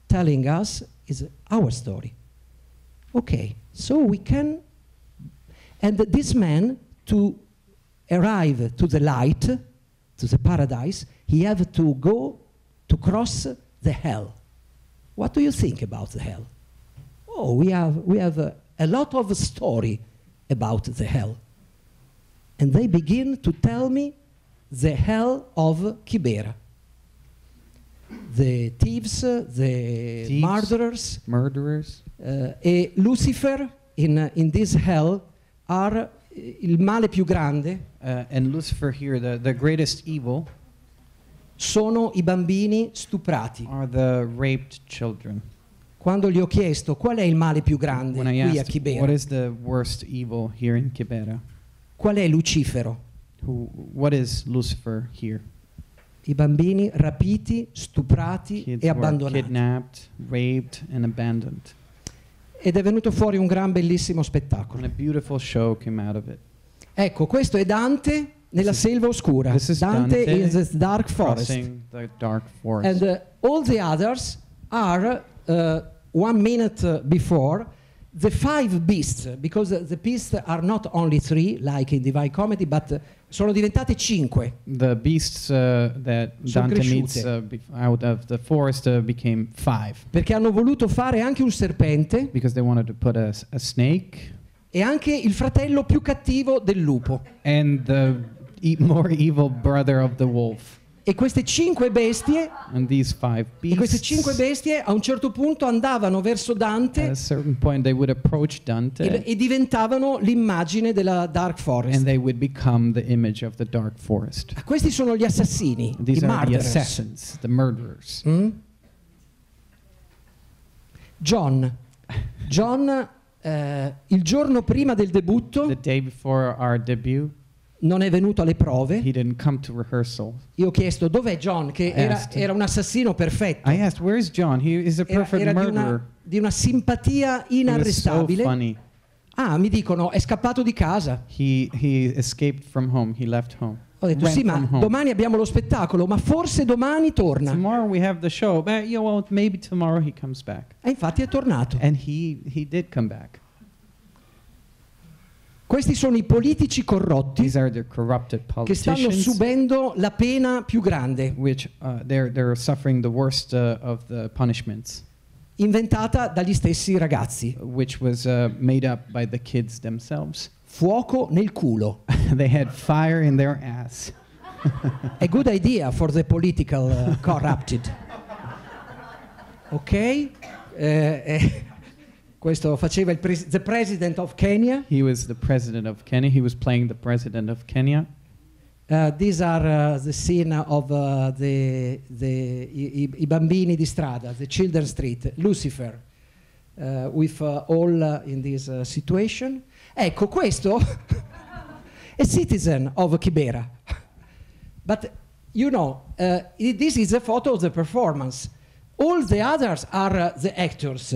telling us, is our story. Okay, so we can, and this man, to arrive to the light, to the paradise, he have to go to cross the hell. What do you think about the hell? Oh, we have a lot of story about the hell. And they begin to tell me the hell of Kibera. The thieves, the murderers, e Lucifer in this hell are il male più grande. And Lucifer here, the greatest evil, sono i bambini stuprati. are the raped children. Quando gli ho chiesto qual è il male più grande When I qui a asked, Kibera, what is the worst evil here in Kibera? qual è Lucifero? What is Lucifer here? I bambini rapiti, stuprati Kids e were abbandonati. kidnapped, raped, and abandoned. Ed è venuto fuori un gran bellissimo And spettacolo. a beautiful show came out of it. Ecco, questo è Dante nella This is- selva oscura. this is Dante Dante in the dark forest. Crossing the dark forest. And all the others are 1 minute before the 5 beasts, because the beasts are not only 3 like in Divine Comedy, but sono diventate 5. The beasts that Sono Dante cresciute. meets out of the forest became 5 Perché hanno voluto fare anche un serpente because they wanted to put a snake e anche il fratello più cattivo del lupo. and the more evil brother of the wolf. E queste 5 bestie, And these 5 e queste beasts, 5 bestie a un certo punto andavano verso at Dante a certain point, they would approach Dante e diventavano l'immagine della Dark Forest. and they would become the image of the dark forest. Questi sono gli assassini, These i are the murderers. assassins, the murderers. Mm? John, il giorno prima del debutto The day before our debut, non è venuto alle prove. he didn't come to rehearsal. Io ho chiesto dov'è John, che era un assassino perfetto. I asked, "Where's John? He is a perfect Era murderer." di una simpatia He was so inarrestabile. funny. Mi dicono, è scappato di casa. He escaped from home. He left home. Ho detto went sì, ma from home. domani abbiamo lo spettacolo, ma forse domani torna. Tomorrow we have the show. But, well, maybe tomorrow he comes back. E infatti è tornato. And he did come back. Questi sono i politici corrotti These are the corrupted che stanno politicians, subendo la pena più grande, which they're suffering the worst of the punishments, inventata dagli stessi ragazzi. which was made up by the kids themselves. Fuoco nel culo. They had fire in their ass. A good idea for the political corrupted. Ok? Questo faceva the president of Kenya. He was the president of Kenya. He was playing the president of Kenya. These are the scene of i bambini di strada, the children street, Lucifer, with all in this situation. Ecco, questo a citizen of Kibera. But you know, this is a photo of the performance. All the others are the actors.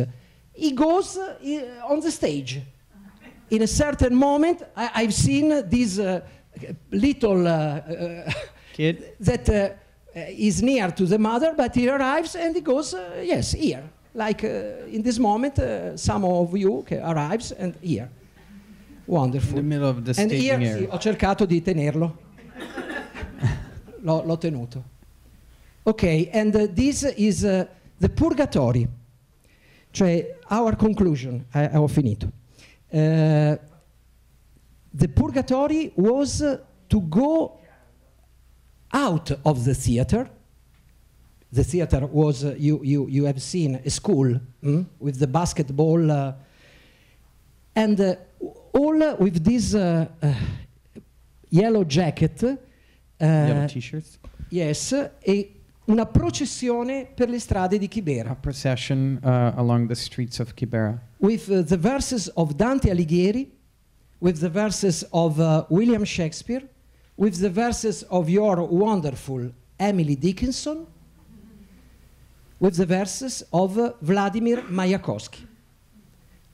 He goes on the stage. In a certain moment, I've seen this little Kid. that is near to the mother, but he arrives and he goes, yes, here. Like in this moment, some of you arrives and here. Wonderful. In the middle of the And staging here, area. sì, ho cercato di tenerlo. L'ho tenuto. Ok, and this is the purgatory. Cioè, our conclusion, ho finito. The purgatory was to go out of the theater. The theater was, you have seen, a school with the basketball and all with this yellow jacket. Yellow t-shirts. Yes, e una processione per le strade di A Kibera. procession along the streets of Kibera. With the verses of Dante Alighieri, with the verses of William Shakespeare, with the verses of your wonderful Emily Dickinson, with the verses of Vladimir Mayakovsky.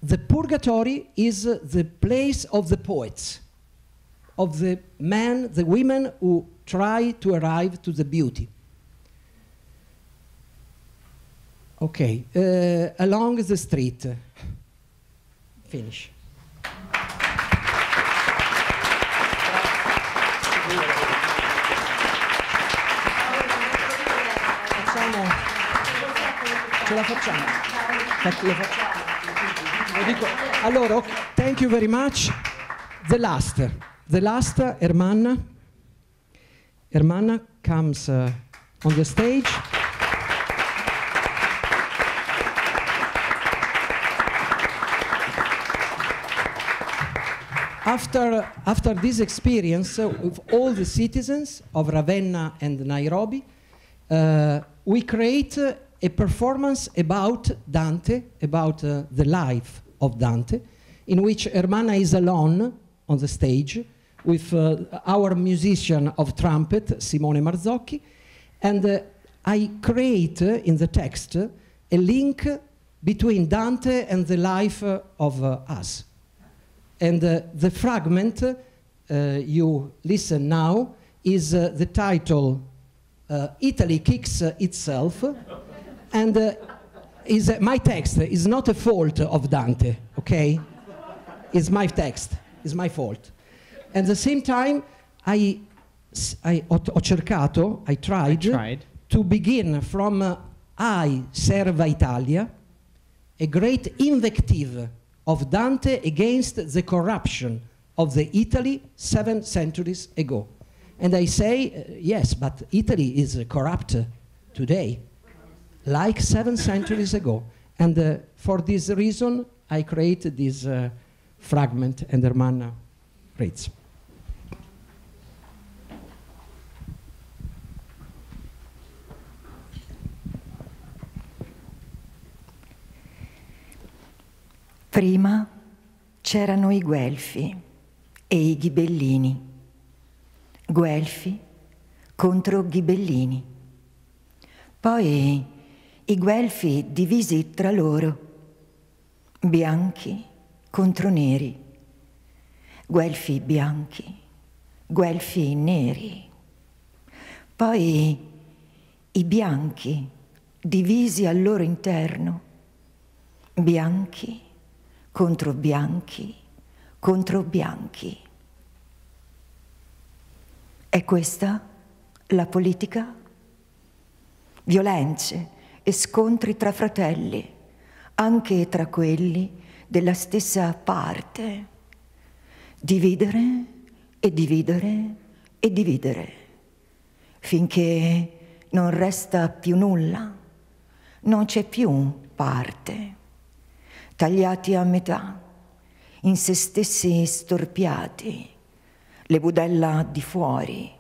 The purgatory is the place of the poets, of the men, the women who try to arrive to the beauty. Okay, along the street. Finish. Ce la facciamo. Lo facciamo. Lo dico. Allora, okay. Thank you very much. The last, Ermanna. Ermanna comes on the stage. After this experience with all the citizens of Ravenna and Nairobi, we create a performance about Dante, about the life of Dante, in which Ermanna is alone on the stage with our musician of trumpet, Simone Marzocchi, and I create in the text a link between Dante and the life of us. And the fragment you listen now is the title Italy Kicks Itself, and is my text is not a fault of Dante, okay? It's my text, it's my fault. At the same time, I tried to begin from I Serva Italia, a great invective of Dante against the corruption of the Italy 7 centuries ago. And I say, yes, but Italy is corrupt today, like 7 centuries ago. And for this reason, I created this fragment, and Ermanna reads. Prima c'erano i Guelfi e i Ghibellini. Guelfi contro Ghibellini. Poi i Guelfi divisi tra loro, bianchi contro neri, Guelfi bianchi guelfi neri, poi i bianchi divisi al loro interno, bianchi contro bianchi contro bianchi. È questa la politica? Violenze e scontri tra fratelli, anche tra quelli della stessa parte. Dividere e dividere e dividere, finché non resta più nulla, non c'è più parte. Tagliati a metà, in se stessi storpiati, le budella di fuori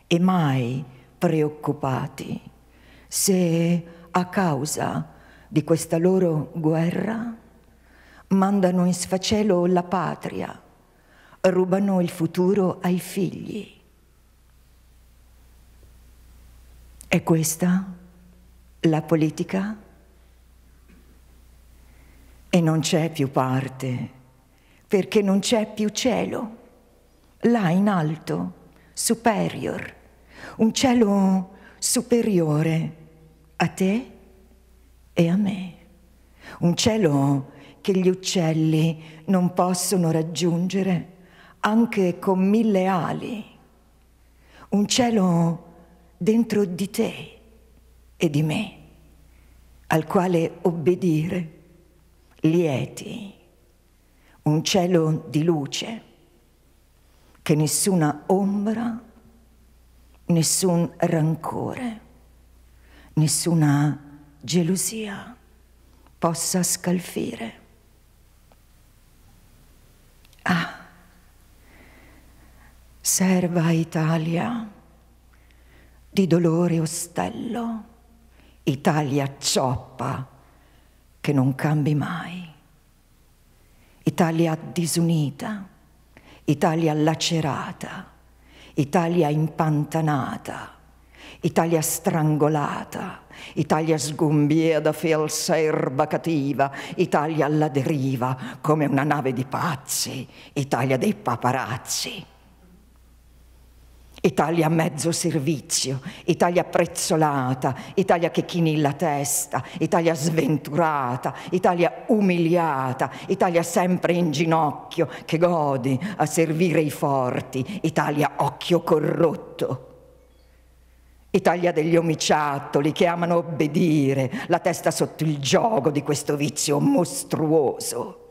e mai preoccupati se a causa di questa loro guerra mandano in sfacelo la patria, rubano il futuro ai figli. È questa la politica? E non c'è più parte, perché non c'è più cielo. Là in alto, superior, un cielo superiore a te e a me. Un cielo che gli uccelli non possono raggiungere anche con 1000 ali. Un cielo dentro di te e di me, al quale obbedire, lieti. Un cielo di luce, che nessuna ombra, nessun rancore, nessuna gelosia possa scalfire. Ah, serva Italia di dolore ostello, Italia cioppa che non cambi mai, Italia disunita, Italia lacerata, Italia impantanata, Italia strangolata, Italia sgombieda felsa erba cattiva, Italia alla deriva come una nave di pazzi, Italia dei paparazzi. Italia a mezzo servizio, Italia prezzolata, Italia che chini la testa, Italia sventurata, Italia umiliata, Italia sempre in ginocchio che godi a servire i forti, Italia occhio corrotto. Italia degli omiciattoli che amano obbedire, la testa sotto il giogo di questo vizio mostruoso.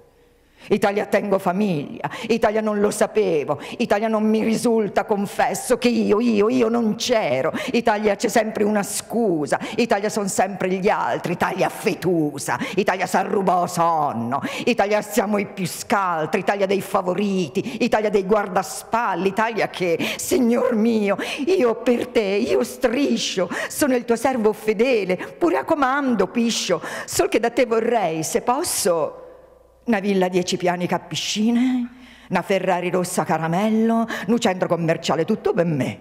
Italia tengo famiglia, Italia non lo sapevo, Italia non mi risulta, confesso che io non c'ero, Italia c'è sempre una scusa, Italia son sempre gli altri, Italia fetusa, Italia s'arrubò sonno, Italia siamo i più scaltri, Italia dei favoriti, Italia dei guardaspalle, Italia che, Signor mio, io per te, io striscio, sono il tuo servo fedele, pure a comando piscio, sol che da te vorrei, se posso, una villa 10 piani che ha piscine, una Ferrari rossa caramello, un centro commerciale tutto per me.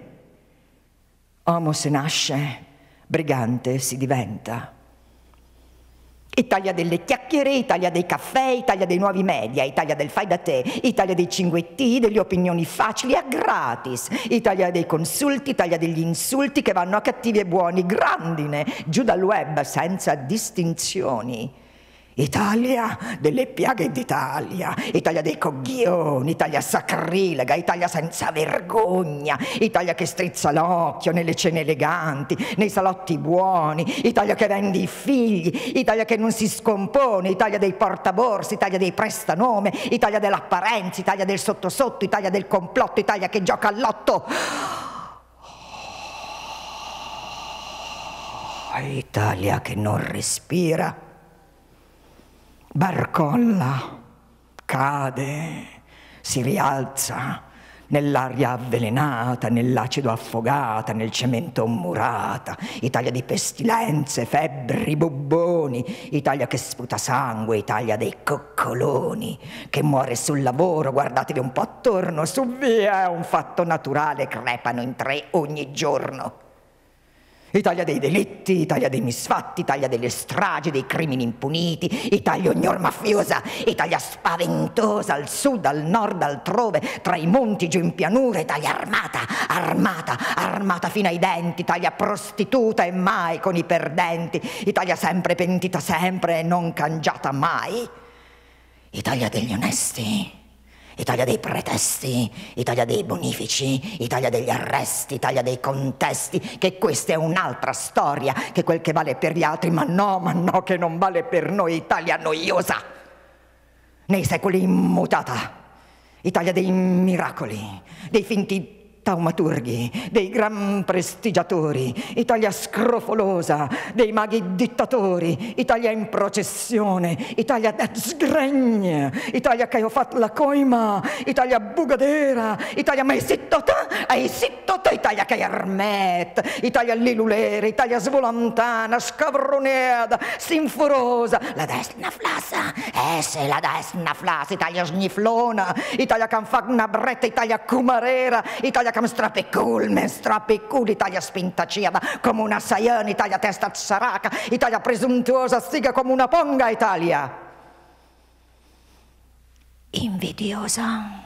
Uomo se nasce, brigante si diventa. Italia delle chiacchiere, Italia dei caffè, Italia dei nuovi media, Italia del fai da te, Italia dei cinguetti, delle opinioni facili a gratis, Italia dei consulti, Italia degli insulti che vanno a cattivi e buoni, grandine, giù dal web senza distinzioni. Italia delle piaghe d'Italia, Italia dei coglioni, Italia sacrilega, Italia senza vergogna, Italia che strizza l'occhio nelle cene eleganti, nei salotti buoni, Italia che vende i figli, Italia che non si scompone, Italia dei portaborse, Italia dei prestanome, Italia dell'apparenza, Italia del sottosotto, Italia del complotto, Italia che gioca all'otto. Italia che non respira. Barcolla, cade, si rialza nell'aria avvelenata, nell'acido affogata, nel cemento murata, Italia di pestilenze, febbri, bubboni, Italia che sputa sangue, Italia dei coccoloni, che muore sul lavoro, guardatevi un po' attorno, su via, è un fatto naturale, crepano in 3 ogni giorno. Italia dei delitti, Italia dei misfatti, Italia delle stragi, dei crimini impuniti, Italia ognor mafiosa, Italia spaventosa al sud, al nord, altrove, tra i monti, giù in pianura, Italia armata, armata, armata fino ai denti, Italia prostituta e mai con i perdenti, Italia sempre pentita sempre e non cangiata mai, Italia degli onesti, Italia dei pretesti, Italia dei bonifici, Italia degli arresti, Italia dei contesti, che questa è un'altra storia, che quel che vale per gli altri, ma no, che non vale per noi, Italia noiosa, nei secoli immutata, Italia dei miracoli, dei finti taumaturghi, dei gran prestigiatori, Italia scrofolosa, dei maghi dittatori, Italia in processione, Italia sgregna, Italia che ho fatto la coima, Italia bugadera, Italia mai sittota, Italia che armet, Italia lilulera, Italia svolontana, scavroneda, sinforosa, la desna flassa, se la desna flassa, Italia sniflona, Italia che fa una bretta, Italia cumarera, Italia che mi strappicul, Italia spintaciada come una saiana, Italia testa saraca, Italia presuntuosa, stiga come una ponga, Italia invidiosa.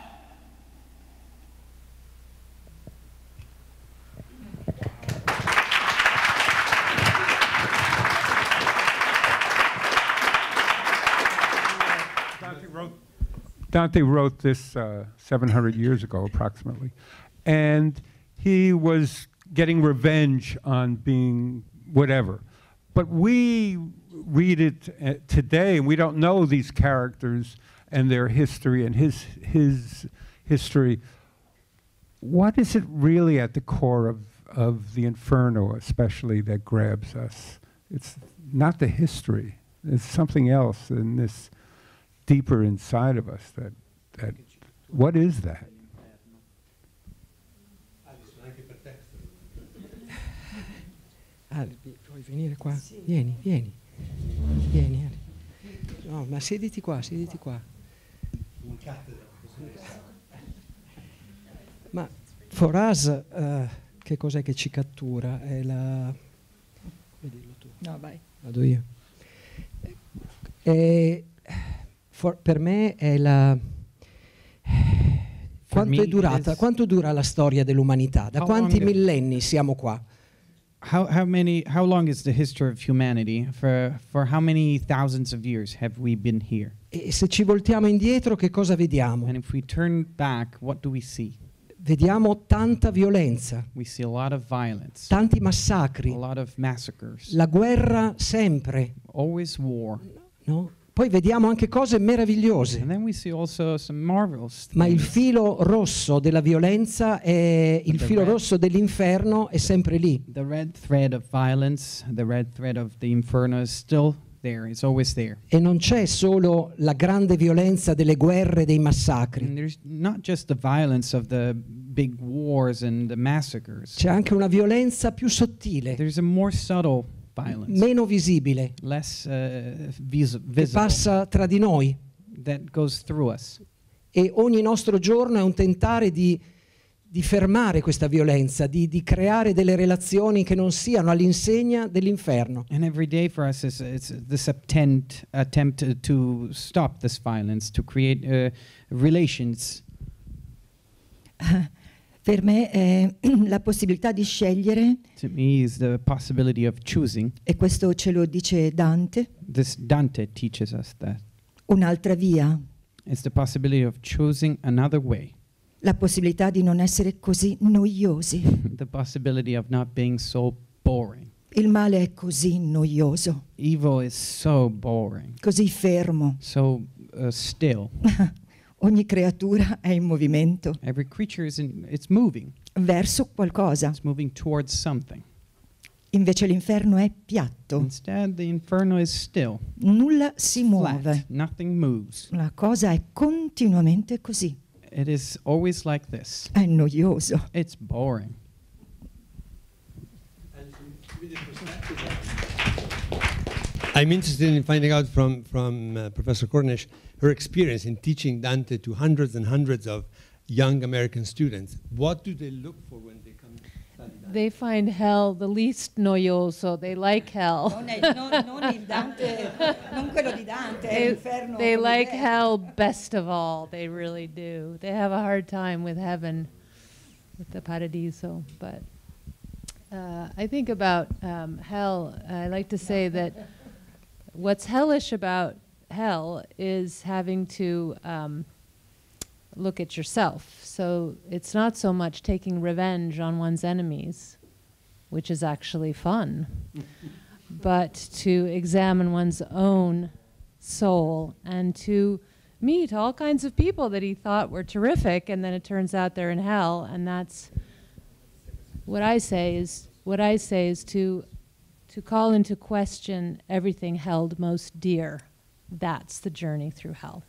Dante wrote this 700 years ago, approximately, and he was getting revenge on being whatever. But we read it today, and we don't know these characters and their history and his history. What is it really at the core of the Inferno, especially, that grabs us? It's not the history. It's something else in this deeper inside of us. That what is that? Vuoi venire qua? Sì. Vieni. Ali. No, ma siediti qua. In cattedra. Ma for us, che cos'è che ci cattura? È la... Vuoi dirlo tu? No, vai. Vado io. Per me è la... Quanto dura la storia dell'umanità? Da quanti millenni siamo qua? How long is the history of humanity? For how many thousands of years have we been here? E se ci voltiamo indietro, che cosa vediamo? And if we turn back, what do we see? Vediamo tanta violenza. We see a lot of violence. Tanti massacri. A lot of massacres. La guerra sempre. Always war. No? Poi vediamo anche cose meravigliose. And then we see also some marvelous things. Ma il filo rosso della violenza è il filo rosso dell'inferno è sempre lì. The red thread of violence, the red thread of the inferno is still there. It's always there. E non c'è solo la grande violenza delle guerre, dei massacri. And there's not just the violence of the big wars and the massacres. C'è anche una violenza più sottile. There's a more subtle violence. Meno visibile. Less visible. Che passa tra di noi. That goes through us. E ogni nostro giorno è un tentare di fermare questa violenza, di creare delle relazioni che non siano all'insegna dell'inferno. And every day for us it's this attempt to stop this violence, to create relations. Per me è la possibilità di scegliere. To me is the possibility of choosing. E questo ce lo dice Dante. This Dante teaches us that. Un'altra via. It's the possibility of choosing another way. La possibilità di non essere così noiosi. The possibility of not being so boring. Il male è così noioso. Evil is so boring. Così fermo. So still. Ogni creatura è in movimento. Every creature it's moving. Verso qualcosa. It's moving towards something. Invece l'inferno è piatto. Instead, the inferno is still. Nulla si muove. Flat. Nothing moves. La cosa è continuamente così. It is always like this. È noioso. It's boring. I'm interested in finding out from Professor Cornish her experience in teaching Dante to hundreds and hundreds of young American students. What do they look for when they come to study Dante? they find hell the least noioso. They like hell. Non il Dante, non quello di Dante, è l'inferno. They come like idea. hell best of all. They really do. They have a hard time with heaven, with the paradiso. But I think about hell. I like to say that what's hellish about hell is having to look at yourself. So it's not so much taking revenge on one's enemies, which is actually fun, but to examine one's own soul and to meet all kinds of people that he thought were terrific, and then it turns out they're in hell. And that's what I say is to call into question everything held most dear. That's the journey through hell.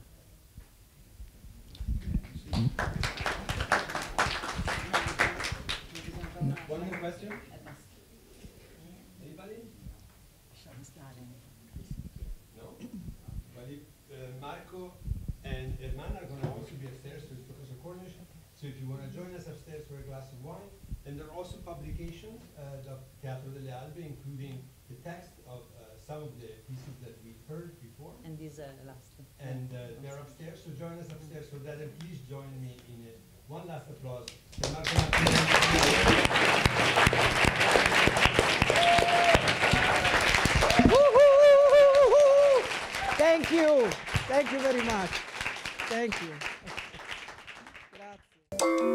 One more question? Anybody? No? Well, if, Marco and Herman are going to also be upstairs with Professor Cornish. So if you want to join us upstairs for a glass of wine. And there are also publications of Teatro delle Albe, including the text of some of the pieces that we heard before. And this last. And they're upstairs, so join us upstairs for that, and please join me in it. One last applause. Thank you. Thank you very much. Thank you. Grazie.